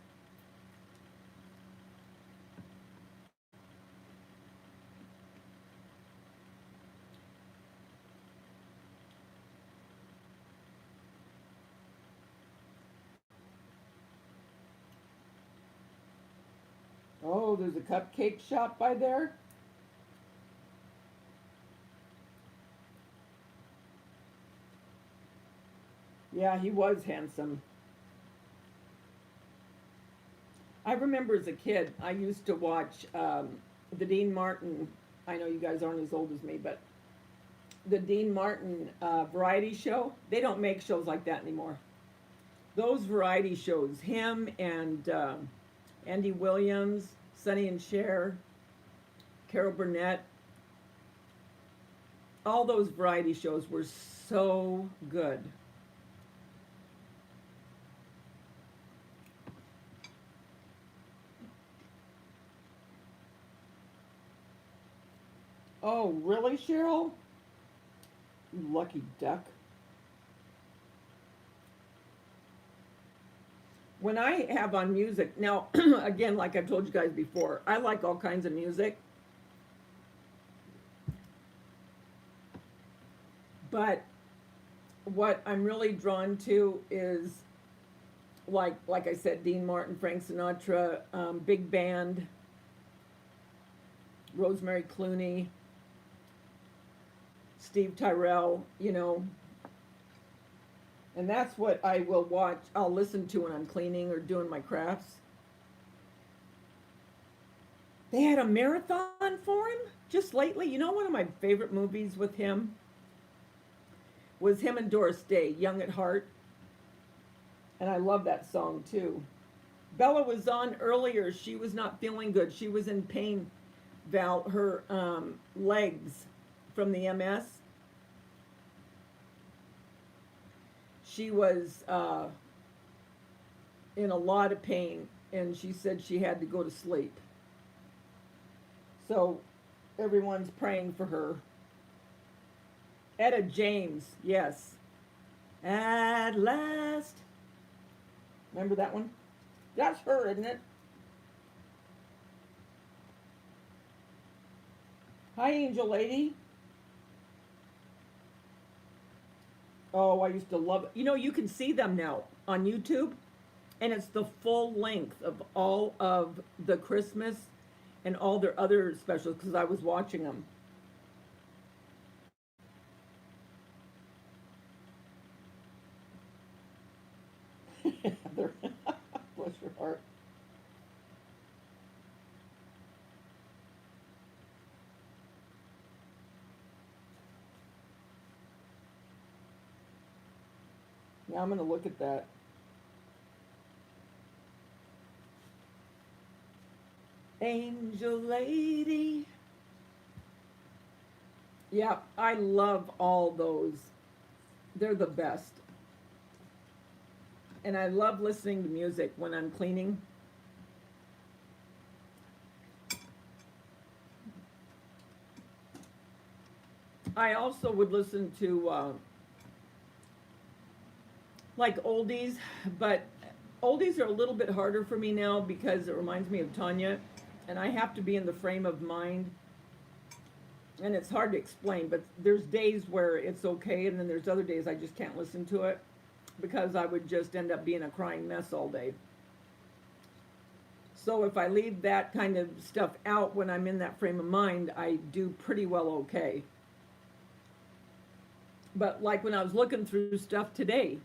Oh, there's a cupcake shop by there. Yeah, he was handsome. I remember as a kid, I used to watch the Dean Martin. I know you guys aren't as old as me, but the Dean Martin variety show. They don't make shows like that anymore. Those variety shows, him and Andy Williams, Sonny and Cher, Carol Burnett, all those variety shows were so good. Oh, really, Cheryl? You lucky duck. When I have on music, now, again, like I've told you guys before, I like all kinds of music, but what I'm really drawn to is like I said, Dean Martin, Frank Sinatra, big band, Rosemary Clooney, Steve Tyrell, and that's what I will watch. I'll listen to when I'm cleaning or doing my crafts. They had a marathon for him just lately. One of my favorite movies with him was him and Doris Day, Young at Heart. And I love that song too. Bella was on earlier. She was not feeling good. She was in pain, her legs from the MS. She was in a lot of pain, and she said she had to go to sleep. So everyone's praying for her. Etta James, yes. At last. Remember that one? That's her, isn't it? Hi, Angel Lady. Oh, I used to love it. You can see them now on YouTube, and it's the full length of all of the Christmas and all their other specials because I was watching them. Heather, bless your heart. Now I'm going to look at that. Angel Lady. Yeah, I love all those. They're the best. And I love listening to music when I'm cleaning. I also would listen to like oldies, but oldies are a little bit harder for me now because it reminds me of Tanya, and I have to be in the frame of mind. And it's hard to explain, but there's days where it's okay, and then there's other days I just can't listen to it because I would just end up being a crying mess all day. So if I leave that kind of stuff out when I'm in that frame of mind, I do pretty well okay. But like when I was looking through stuff today,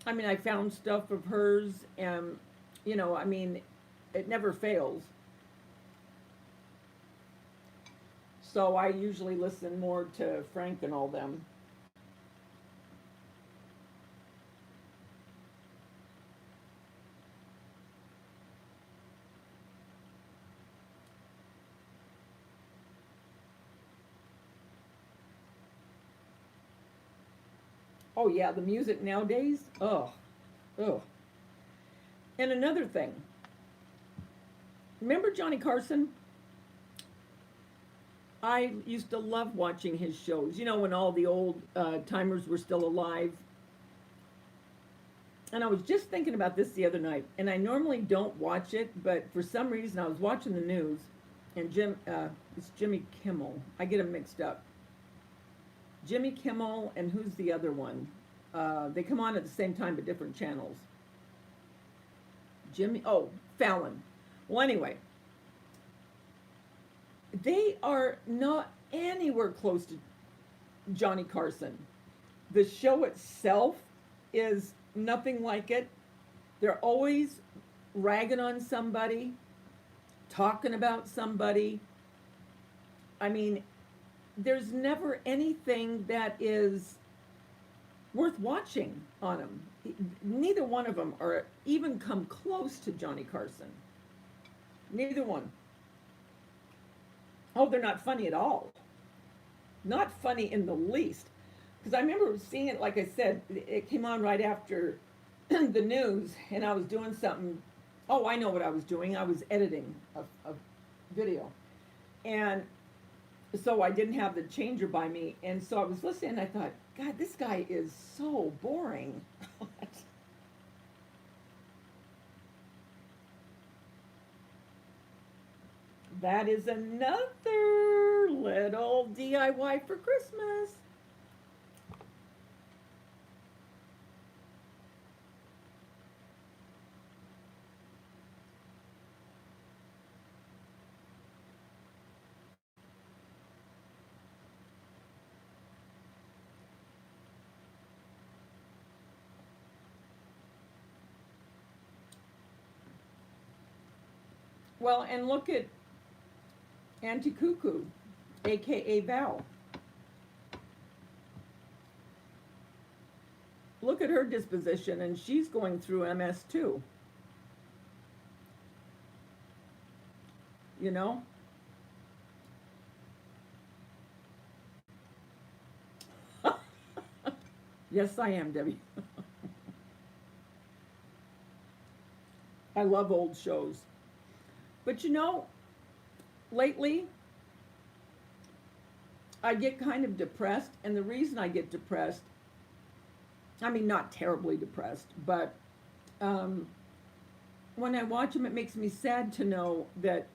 I found stuff of hers, and it never fails. So I usually listen more to Frank and all them. Oh yeah, the music nowadays. Oh, oh. And another thing. Remember Johnny Carson? I used to love watching his shows. When all the old timers were still alive. And I was just thinking about this the other night, and I normally don't watch it, but for some reason I was watching the news, and it's Jimmy Kimmel. I get them mixed up. Jimmy Kimmel, and who's the other one? They come on at the same time but different channels. Fallon. Well, anyway, They are not anywhere close to Johnny Carson. The show itself is nothing like it. They're always ragging on somebody, talking about somebody. I mean, there's never anything that is worth watching on them. Neither one of them are even come close to Johnny Carson. Neither one. Oh, they're not funny at all. Not funny in the least. Because I remember seeing it, like I said, it came on right after the news, and I was doing something. Oh, I know what I was doing. I was editing a video. And so I didn't have the changer by me. And so I was listening, and I thought, God, this guy is so boring. That is another little DIY for Christmas. Well, and look at Auntie Cuckoo, aka Val. Look at her disposition, and she's going through MS too. You know? Yes, I am, Debbie. I love old shows. But you know, lately, I get kind of depressed, and the reason I get depressed, I mean, not terribly depressed, but when I watch them, it makes me sad to know that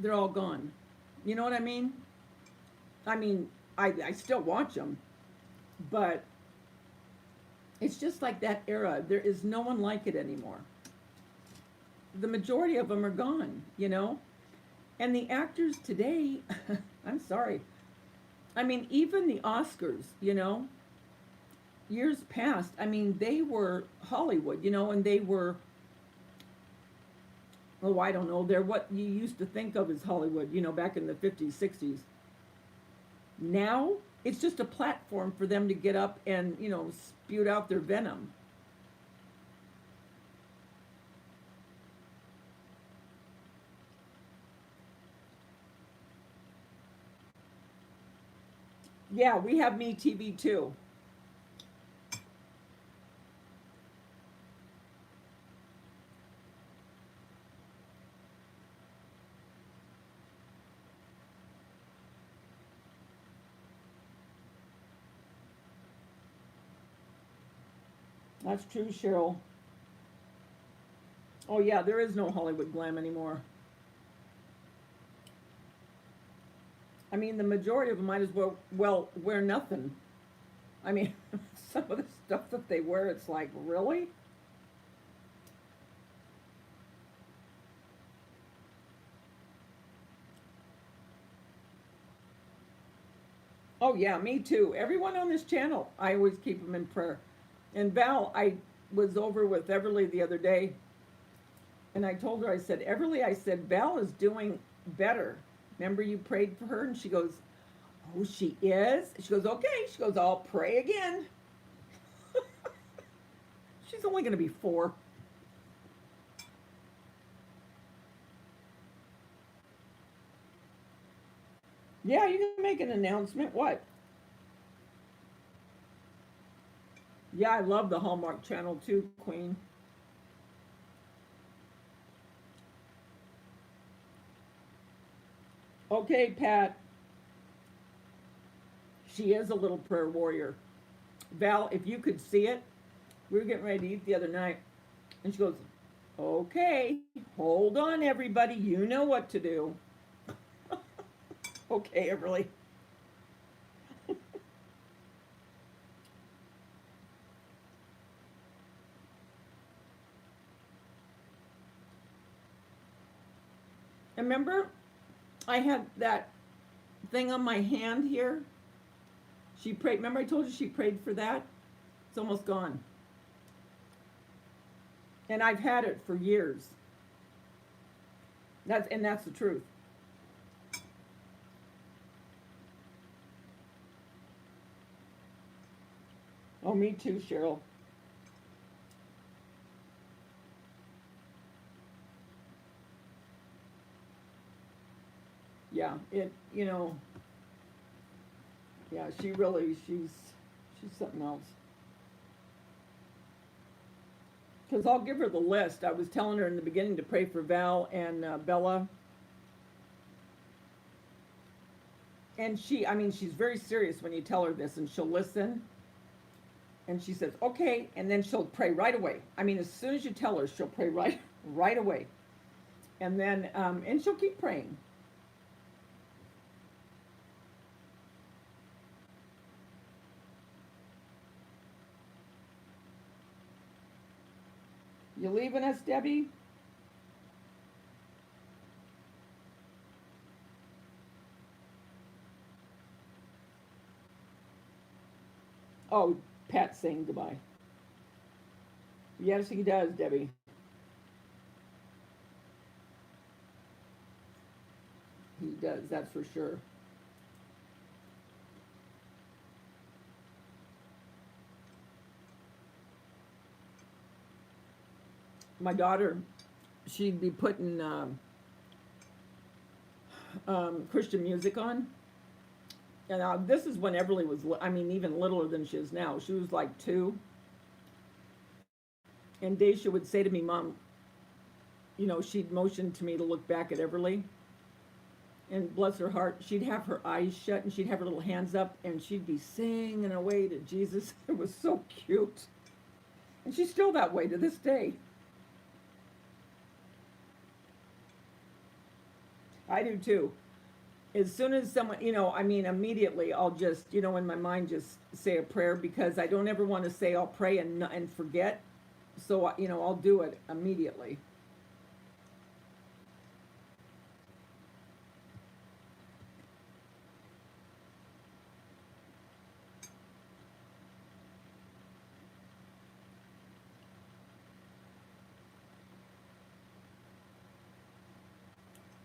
they're all gone. You know what I mean? I mean, I still watch them, but it's just like that era. There is no one like it anymore. The majority of them are gone, you know? And the actors today, I'm sorry. I mean, even the Oscars, you know, years past, I mean, they were Hollywood, you know, and they were, oh, I don't know, they're what you used to think of as Hollywood, you know, back in the 50s, 60s. Now, it's just a platform for them to get up and, you know, spew out their venom. Yeah, we have MeTV too. That's true, Cheryl. Oh yeah, there is no Hollywood glam anymore. I mean, the majority of them might as well wear nothing. I mean, some of the stuff that they wear, it's like, really? Oh yeah, me too. Everyone on this channel, I always keep them in prayer. And Val, I was over with Everly the other day, and I told her, I said, Everly, I said, Val is doing better. Remember you prayed for her? And she goes, oh, she is? She goes, okay. She goes, I'll pray again. She's only going to be 4. Yeah, you can make an announcement. What? Yeah, I love the Hallmark Channel too, Queen. Okay, Pat. She is a little prayer warrior. Val, if you could see it, we were getting ready to eat the other night, and she goes, okay, hold on, everybody. You know what to do. Okay, Everly. Remember, I had that thing on my hand here. She prayed. Remember I told you she prayed for that? It's almost gone. And I've had it for years. That's the truth. Oh, me too, Cheryl. Yeah, yeah, she's something else. Because I'll give her the list. I was telling her in the beginning to pray for Val and Bella. And I mean, she's very serious when you tell her this, and she'll listen. And she says, okay, and then she'll pray right away. I mean, as soon as you tell her, she'll pray right away. And then, and she'll keep praying. You leaving us, Debbie? Oh, Pat's saying goodbye. Yes, he does, Debbie. He does, that's for sure. My daughter, she'd be putting Christian music on. And this is when Everly was, I mean, even littler than she is now. She was like 2. And Daisha would say to me, Mom, she'd motion to me to look back at Everly. And bless her heart, she'd have her eyes shut and she'd have her little hands up and she'd be singing away to Jesus. It was so cute. And she's still that way to this day. I do too. As soon as someone, I mean, immediately I'll just, in my mind, just say a prayer because I don't ever want to say I'll pray and forget. So, I'll do it immediately.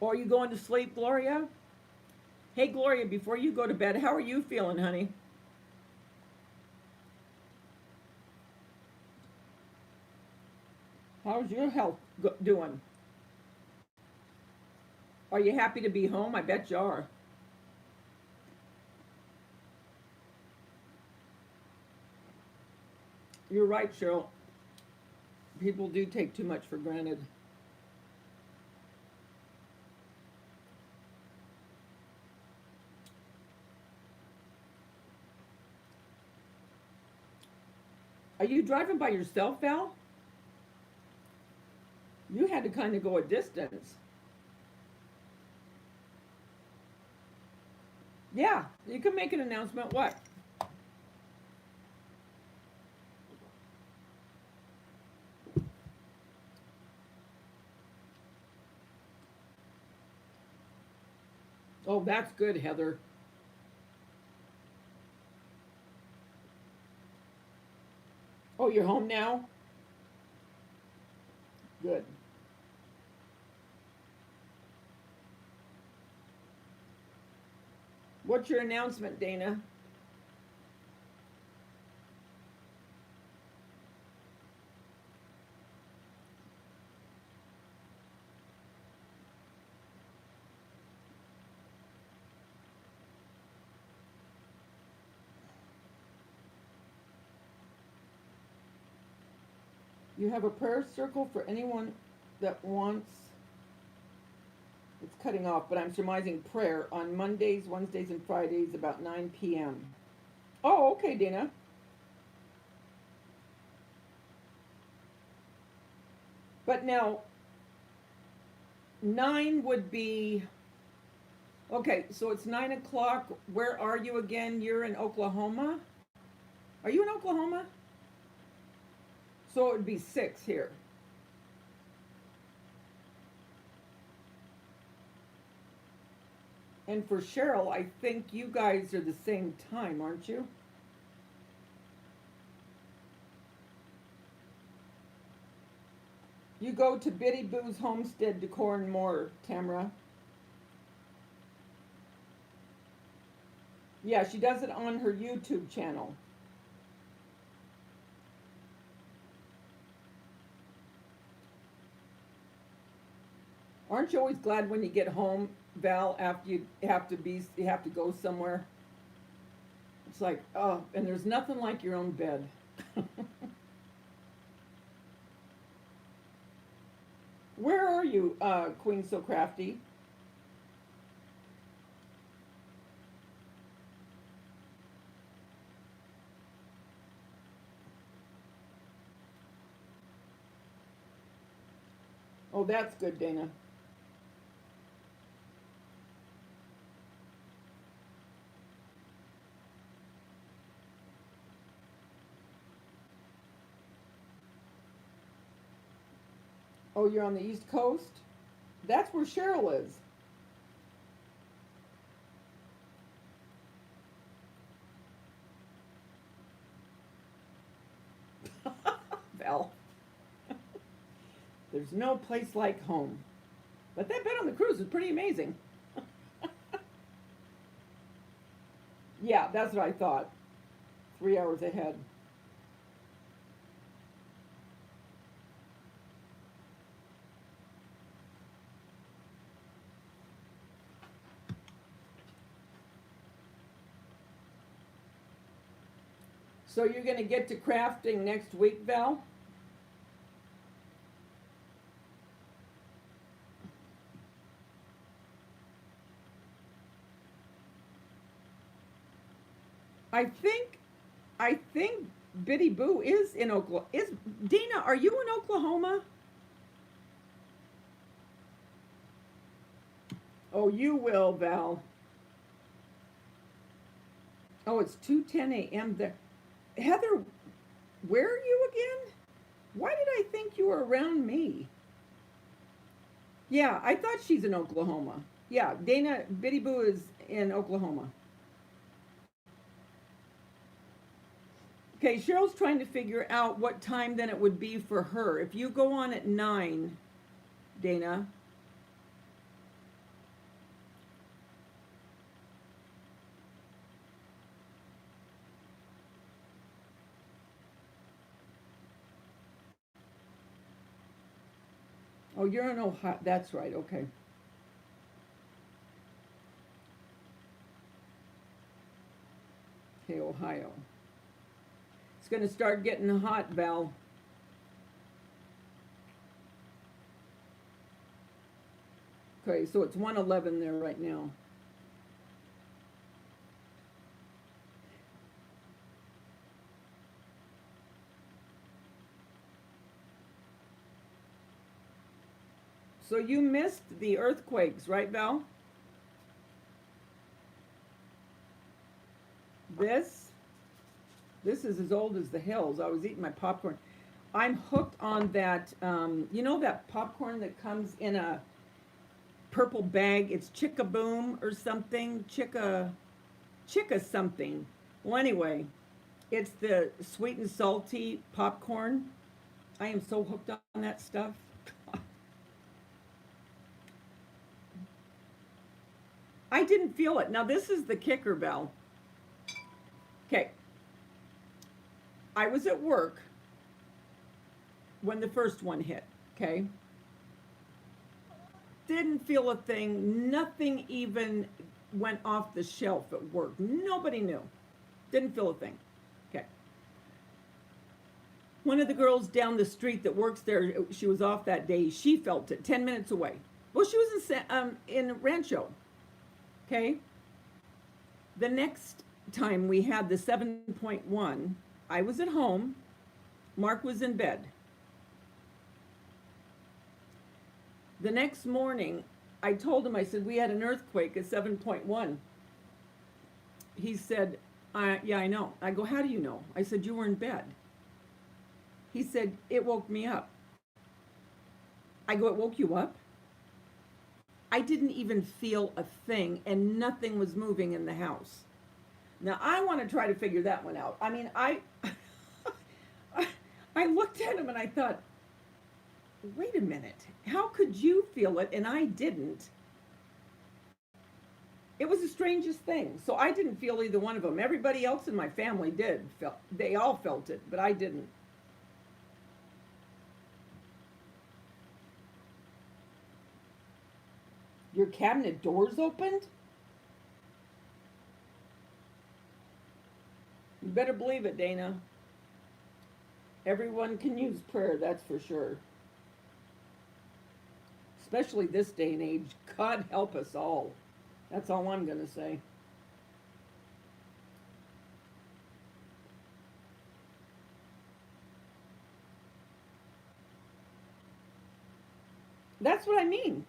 Or are you going to sleep, Gloria? Hey, Gloria, before you go to bed, how are you feeling, honey? How's your health doing? Are you happy to be home? I bet you are. You're right, Cheryl. People do take too much for granted. Are you driving by yourself, Val? You had to kind of go a distance. Yeah, you can make an announcement. What? Oh, that's good, Heather. Oh, you're home now? Good. What's your announcement, Dana? You have a prayer circle for anyone that wants. It's cutting off, but I'm surmising prayer on Mondays, Wednesdays, and Fridays about 9 p.m. Oh, okay, Dana. But now, 9 would be. Okay, so it's 9 o'clock. Where are you again? You're in Oklahoma? Are you in Oklahoma? So it would be 6 here. And for Cheryl, I think you guys are the same time, aren't you? You go to Biddy Boo's Homestead Decor and More, Tamara. Yeah, she does it on her YouTube channel. Aren't you always glad when you get home, Val, after you have to go somewhere? It's like, oh, and there's nothing like your own bed. Where are you, Queen So Crafty? Oh, that's good, Dana. Oh, you're on the East Coast? That's where Cheryl is. Val, there's no place like home. But that bed on the cruise is pretty amazing. Yeah, that's what I thought. 3 hours ahead. So you're going to get to crafting next week, Val? I think, I think Biddy Boo is in Oklahoma. Is Dina? Are you in Oklahoma? Oh, you will, Val. Oh, it's 2:10 a.m. there. Heather, where are you again? Why did I think you were around me? Yeah, I thought she's in Oklahoma. Yeah, Dana Biddy Boo is in Oklahoma. Okay, Cheryl's trying to figure out what time then it would be for her. If you go on at 9, Dana. Oh, you're in Ohio. That's right. Okay. Okay, Ohio. It's going to start getting hot, Val. Okay, so it's 111 there right now. So you missed the earthquakes, right, Val? This this is as old as the hills. I was eating my popcorn. I'm hooked on that. You know that popcorn that comes in a purple bag? It's Chickaboom or something. Chicka something. Well, anyway, it's the sweet and salty popcorn. I am so hooked on that stuff. I didn't feel it. Now this is the kicker, Bell. Okay, I was at work when the first one hit. Okay, didn't feel a thing. Nothing even went off the shelf at work. Nobody knew. Didn't feel a thing. Okay. One of the girls down the street that works there, she was off that day. She felt it 10 minutes away. Well, she was in Rancho. Okay. The next time we had the 7.1, I was at home. Mark was in bed. The next morning, I told him, I said, we had an earthquake at 7.1. He said, yeah, I know. I go, how do you know? I said, you were in bed. He said, it woke me up. I go, it woke you up? I didn't even feel a thing, and nothing was moving in the house. Now I want to try to figure that one out. I mean, I looked at him and I thought, wait a minute, how could you feel it and I didn't? It was the strangest thing. So I didn't feel either one of them. Everybody else in my family did. They all felt it, but I didn't. Your cabinet doors opened? You better believe it, Dana. Everyone can use prayer, that's for sure. Especially this day and age. God help us all. That's all I'm going to say. That's what I mean.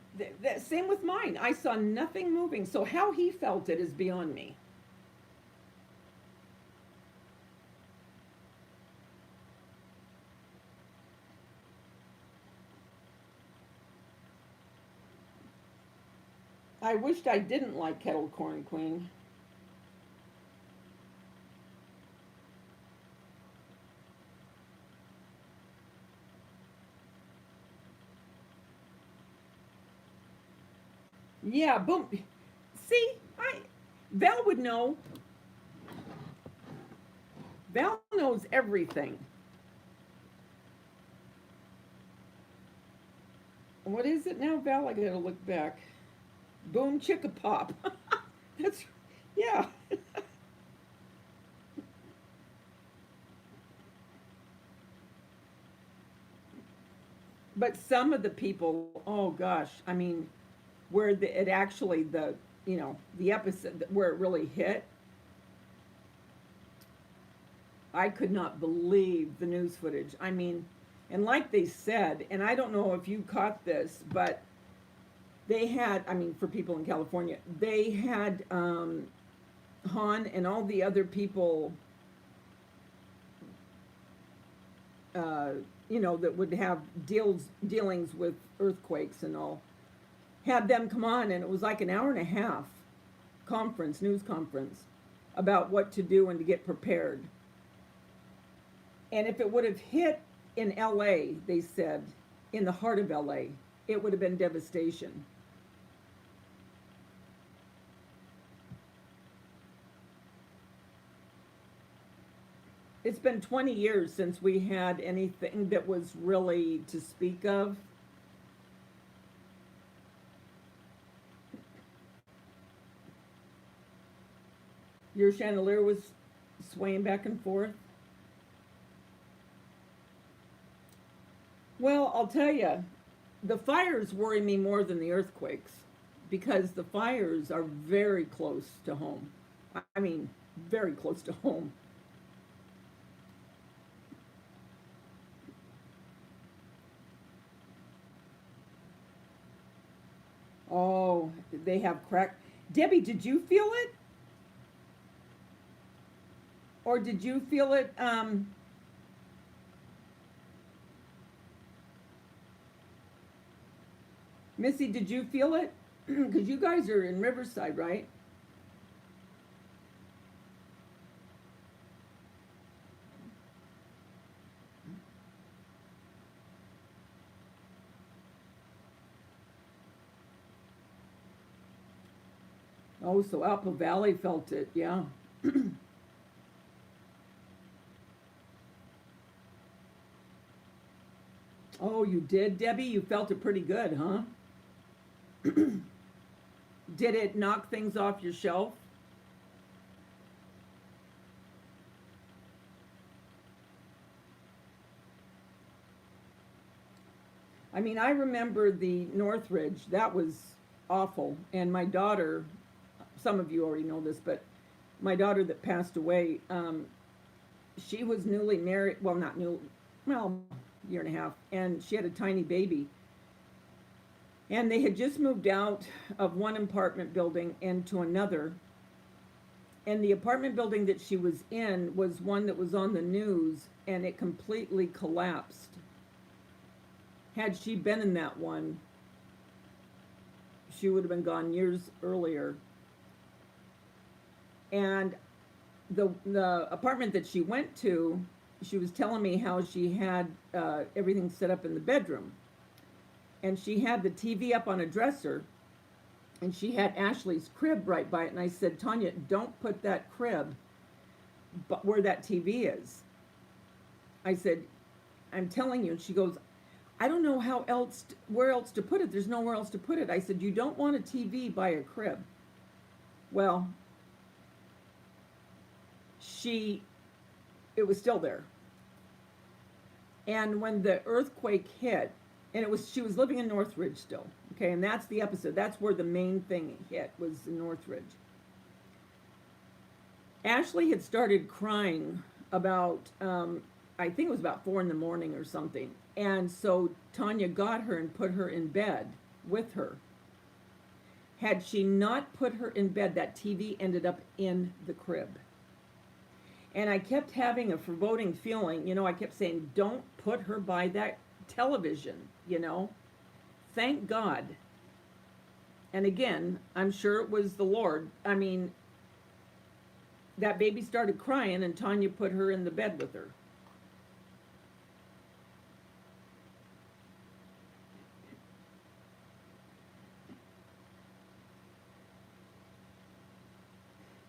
Same with mine. I saw nothing moving. So how he felt it is beyond me. I wished I didn't like kettle corn, Queen. Yeah, boom. See, Val would know. Val knows everything. What is it now, Val? I gotta look back. Boom chicka pop. That's yeah. But some of the people, oh gosh, I mean, where it actually the episode where it really hit, I could not believe the news footage. I mean, and like they said, and I don't know if you caught this, but they had, I mean, for people in California, they had Han and all the other people, uh, that would have dealings with earthquakes and all, had them come on, and it was like an hour and a half news conference, about what to do and to get prepared. And if it would have hit in LA, they said, in the heart of LA, it would have been devastation. It's been 20 years since we had anything that was really to speak of. Your chandelier was swaying back and forth. Well, I'll tell you, the fires worry me more than the earthquakes because the fires are very close to home. I mean, very close to home. Oh, they have crack. Debbie, did you feel it? Or did you feel it? Missy, did you feel it? Because you guys are in Riverside, right? Oh, so Apple Valley felt it, yeah. Oh, you did, Debbie? You felt it pretty good, huh? Did it knock things off your shelf? I mean, I remember the Northridge, that was awful. And my daughter, some of you already know this, but my daughter that passed away, she was newly married, well, not new, well, year and a half, and she had a tiny baby. And they had just moved out of one apartment building into another. And the apartment building that she was in was one that was on the news, and it completely collapsed. Had she been in that one, she would have been gone years earlier. And the apartment that she went to, she was telling me how she had everything set up in the bedroom. And she had the TV up on a dresser, and she had Ashley's crib right by it. And I said, Tanya, don't put that crib but where that TV is. I said, I'm telling you. And she goes, I don't know where else to put it. There's nowhere else to put it. I said, you don't want a TV by a crib. Well, it was still there. And when the earthquake hit, and she was living in Northridge still, okay, and that's the episode. That's where the main thing hit, was in Northridge. Ashley had started crying about, I think it was about 4 a.m. or something. And so Tanya got her and put her in bed with her. Had she not put her in bed, that TV ended up in the crib. And I kept having a foreboding feeling, I kept saying, don't put her by that television, Thank God. And again, I'm sure it was the Lord. I mean, that baby started crying and Tanya put her in the bed with her.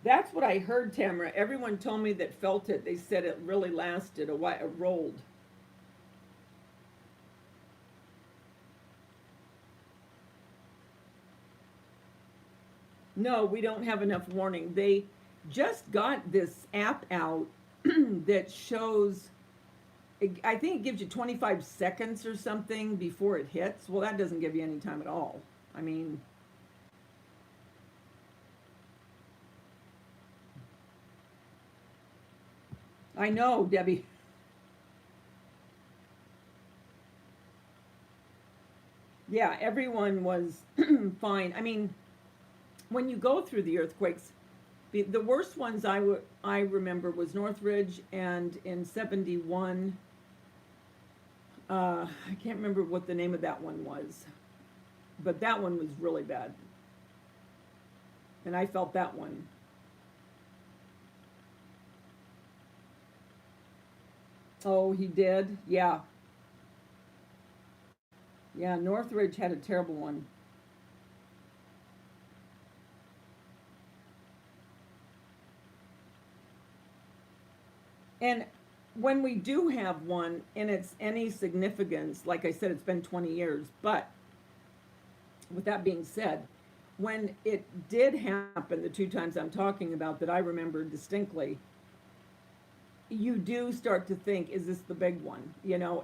That's what I heard, Tamara. Everyone told me that felt it. They said it really lasted a while, it rolled. No, we don't have enough warning. They just got this app out that shows, I think it gives you 25 seconds or something before it hits. Well, that doesn't give you any time at all. I mean, I know, Debbie. Yeah, everyone was fine. I mean, when you go through the earthquakes, the worst ones I remember was Northridge, and in 71, I can't remember what the name of that one was, but that one was really bad. And I felt that one. Oh, he did? Yeah. Yeah, Northridge had a terrible one. And when we do have one and it's any significance, like I said, it's been 20 years, but with that being said, when it did happen, the 2 times I'm talking about that I remember distinctly, you do start to think, is this the big one?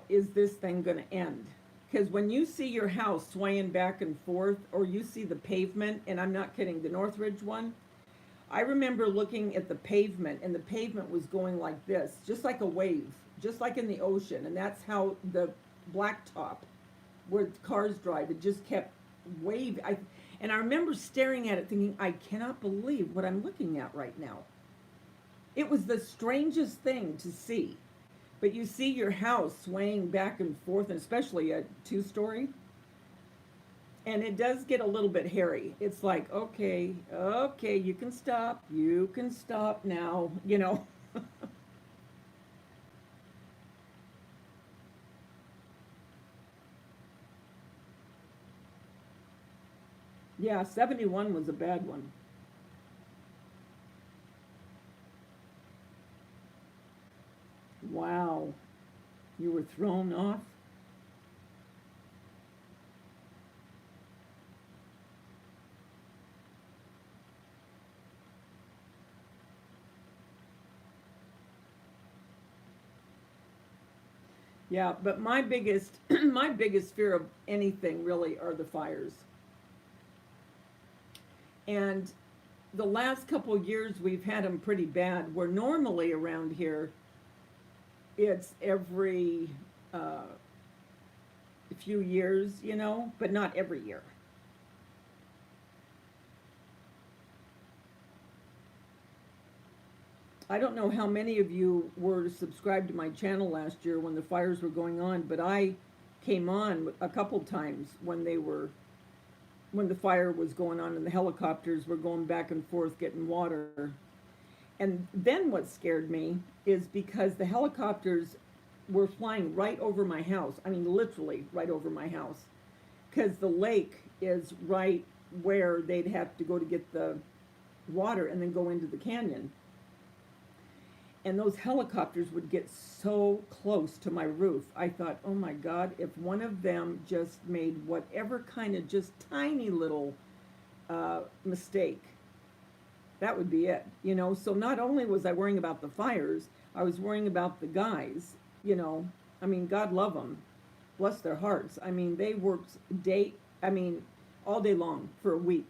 Is this thing going to end? Because when you see your house swaying back and forth, or you see the pavement, and I'm not kidding, the Northridge one, I remember looking at the pavement, and the pavement was going like this, just like a wave, just like in the ocean. And that's how the blacktop, where cars drive, it just kept waving. And I remember staring at it thinking, I cannot believe what I'm looking at right now. It was the strangest thing to see. But you see your house swaying back and forth, and especially a 2-story. And it does get a little bit hairy. It's like, okay, you can stop now, Yeah, 71 was a bad one. Wow. You were thrown off? Yeah, but my biggest my biggest fear of anything really are the fires. And the last couple years we've had them pretty bad. Where normally around here it's every few years, but not every year. I don't know how many of you were subscribed to my channel last year when the fires were going on, but I came on a couple times when they were when the fire was going on and the helicopters were going back and forth getting water. And then what scared me is because the helicopters were flying right over my house. I mean, literally right over my house. Because the lake is right where they'd have to go to get the water and then go into the canyon. And those helicopters would get so close to my roof. I thought, oh my God, if one of them just made whatever kind of just tiny little mistake, that would be it, you know. So not only was I worrying about the fires, I was worrying about the guys, you know. I mean, God love them, bless their hearts. I mean, they worked all day long for a week.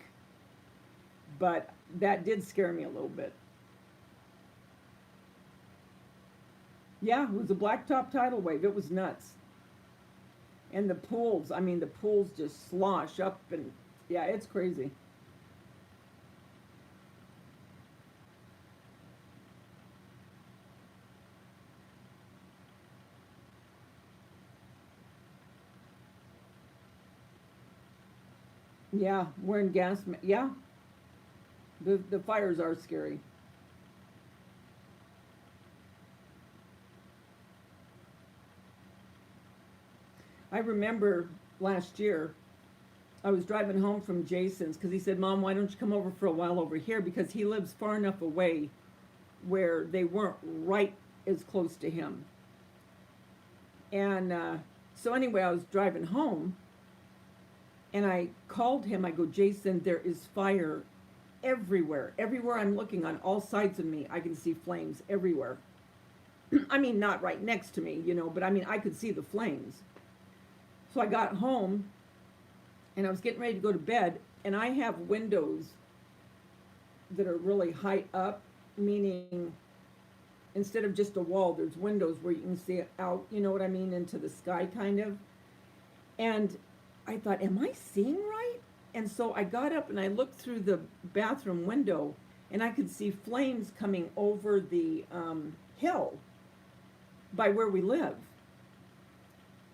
But that did scare me a little bit. Yeah, it was a blacktop tidal wave. It was nuts. And the pools, I mean, the pools just slosh up and yeah, it's crazy. Yeah, wearing yeah, the fires are scary. I remember last year I was driving home from Jason's because he said, Mom, why don't you come over for a while over here? Because he lives far enough away where they weren't right as close to him. And so, anyway, I was driving home and I called him. I go, Jason, there is fire everywhere. Everywhere I'm looking on all sides of me, I can see flames everywhere. I mean, not right next to me, you know, but I mean, I could see the flames. So I got home and I was getting ready to go to bed, and I have windows that are really high up, meaning instead of just a wall, there's windows where you can see it out, you know what I mean, into the sky kind of. And I thought, am I seeing right? And so I got up and I looked through the bathroom window and I could see flames coming over the hill by where we live.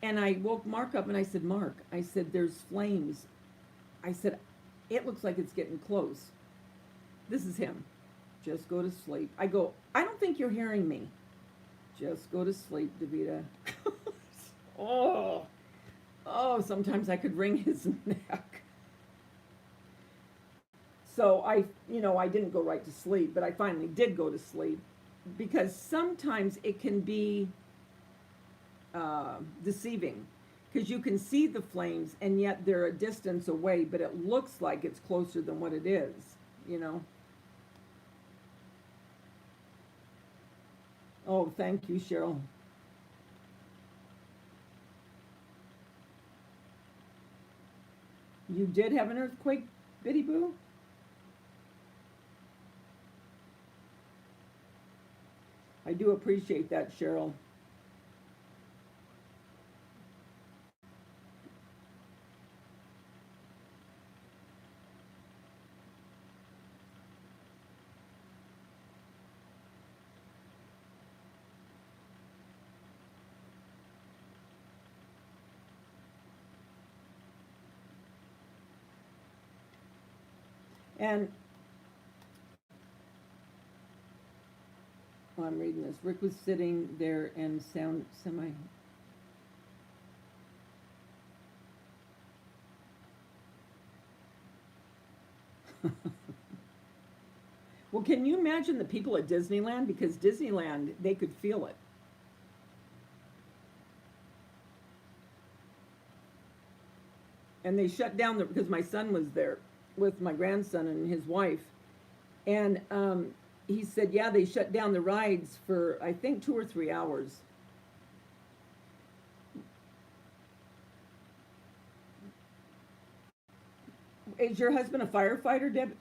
And I woke Mark up and I said, Mark, I said, there's flames. I said, it looks like it's getting close. This is him. Just go to sleep. I go, I don't think you're hearing me. Just go to sleep, Davida. Oh, oh, sometimes I could wring his neck. So I didn't go right to sleep, but I finally did go to sleep because sometimes it can be deceiving because you can see the flames and yet they're a distance away, but it looks like it's closer than what it is, you know. Oh, thank you, Cheryl. You did have an earthquake, Biddy Boo? I do appreciate that, Cheryl. And I'm reading this. Rick was sitting there and sound semi. Well, can you imagine the people at Disneyland? Because Disneyland, they could feel it. And they shut down because my son was there with my grandson and his wife. And he said, yeah, they shut down the rides for, I think, 2 or 3 hours. Is your husband a firefighter, Deb?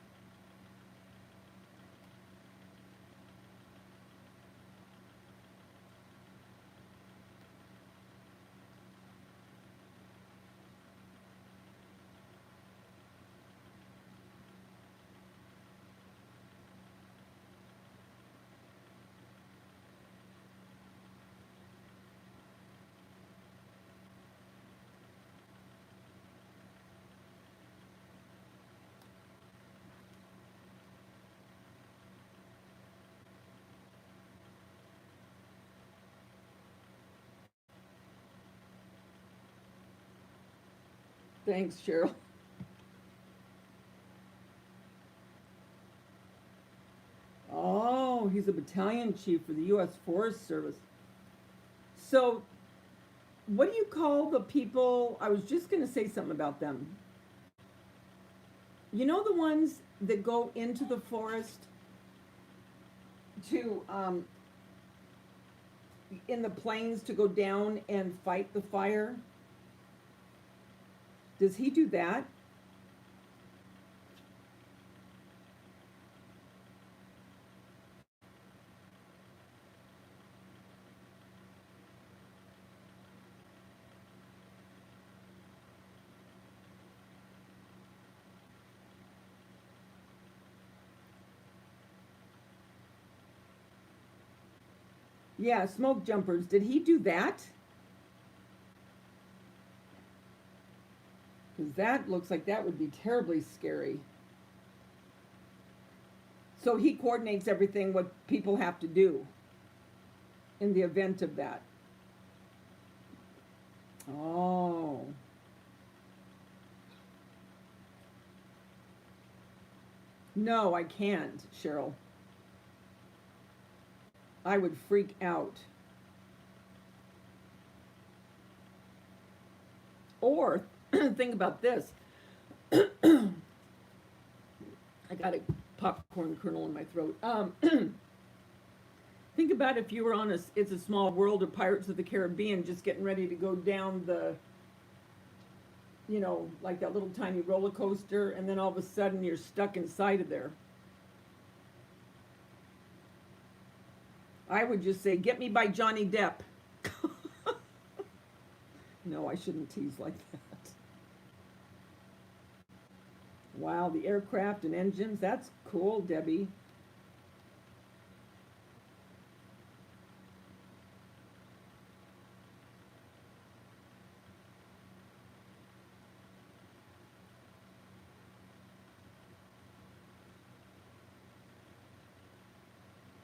Thanks, Cheryl. Oh, he's a battalion chief for the U.S. Forest Service. So, what do you call the people? I was just going to say something about them. You know the ones that go into the forest to, in the plains to go down and fight the fire? Does he do that? Yeah, smoke jumpers. Did he do that? Because that looks like that would be terribly scary. So he coordinates everything what people have to do in the event of that. Oh. No, I can't, Cheryl. I would freak out. Or think about this. I got a popcorn kernel in my throat. Think about if you were on It's a Small World or Pirates of the Caribbean, just getting ready to go down the, like that little tiny roller coaster, and then all of a sudden you're stuck inside of there. I would just say, "Get me by Johnny Depp." No, I shouldn't tease like that. Wow, the aircraft and engines, that's cool, Debbie.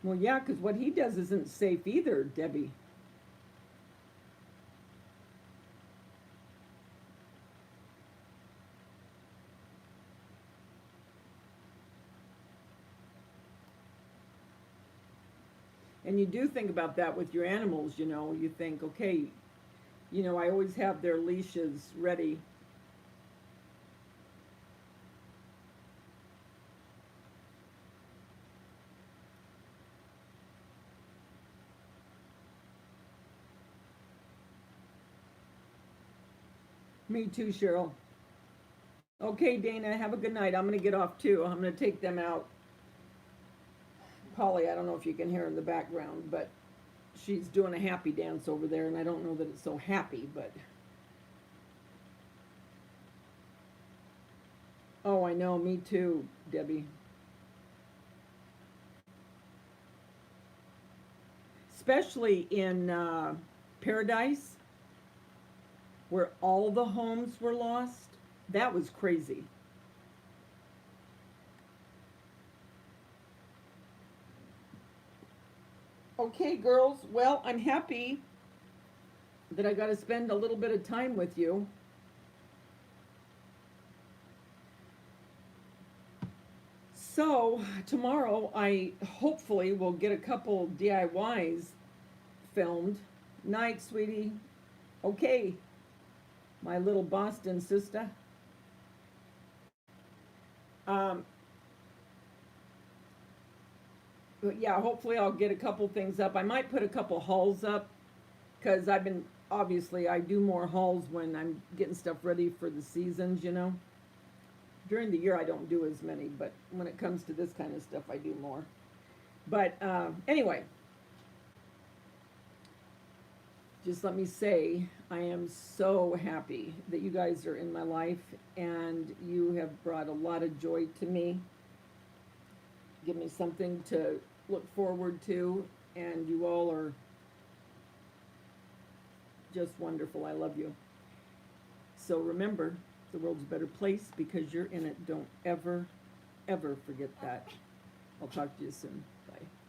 Well, yeah, because what he does isn't safe either, Debbie. And you do think about that with your animals, you think, okay, I always have their leashes ready. Me too, Cheryl. Okay, Dana, have a good night. I'm going to get off too. I'm going to take them out. Polly, I don't know if you can hear in the background, but she's doing a happy dance over there, and I don't know that it's so happy, but. Oh, I know, me too, Debbie. Especially in Paradise, where all the homes were lost. That was crazy. Okay, girls. Well, I'm happy that I got to spend a little bit of time with you. So, tomorrow I hopefully will get a couple DIYs filmed. Night, sweetie. Okay, my little Boston sister. Um, but yeah, hopefully I'll get a couple things up. I might put a couple hauls up because obviously I do more hauls when I'm getting stuff ready for the seasons. During the year I don't do as many, but when it comes to this kind of stuff I do more. But anyway, just let me say I am so happy that you guys are in my life and you have brought a lot of joy to me. Give me something to look forward to, and you all are just wonderful. I love you. So remember, the world's a better place because you're in it. Don't ever, ever forget that. I'll talk to you soon. Bye.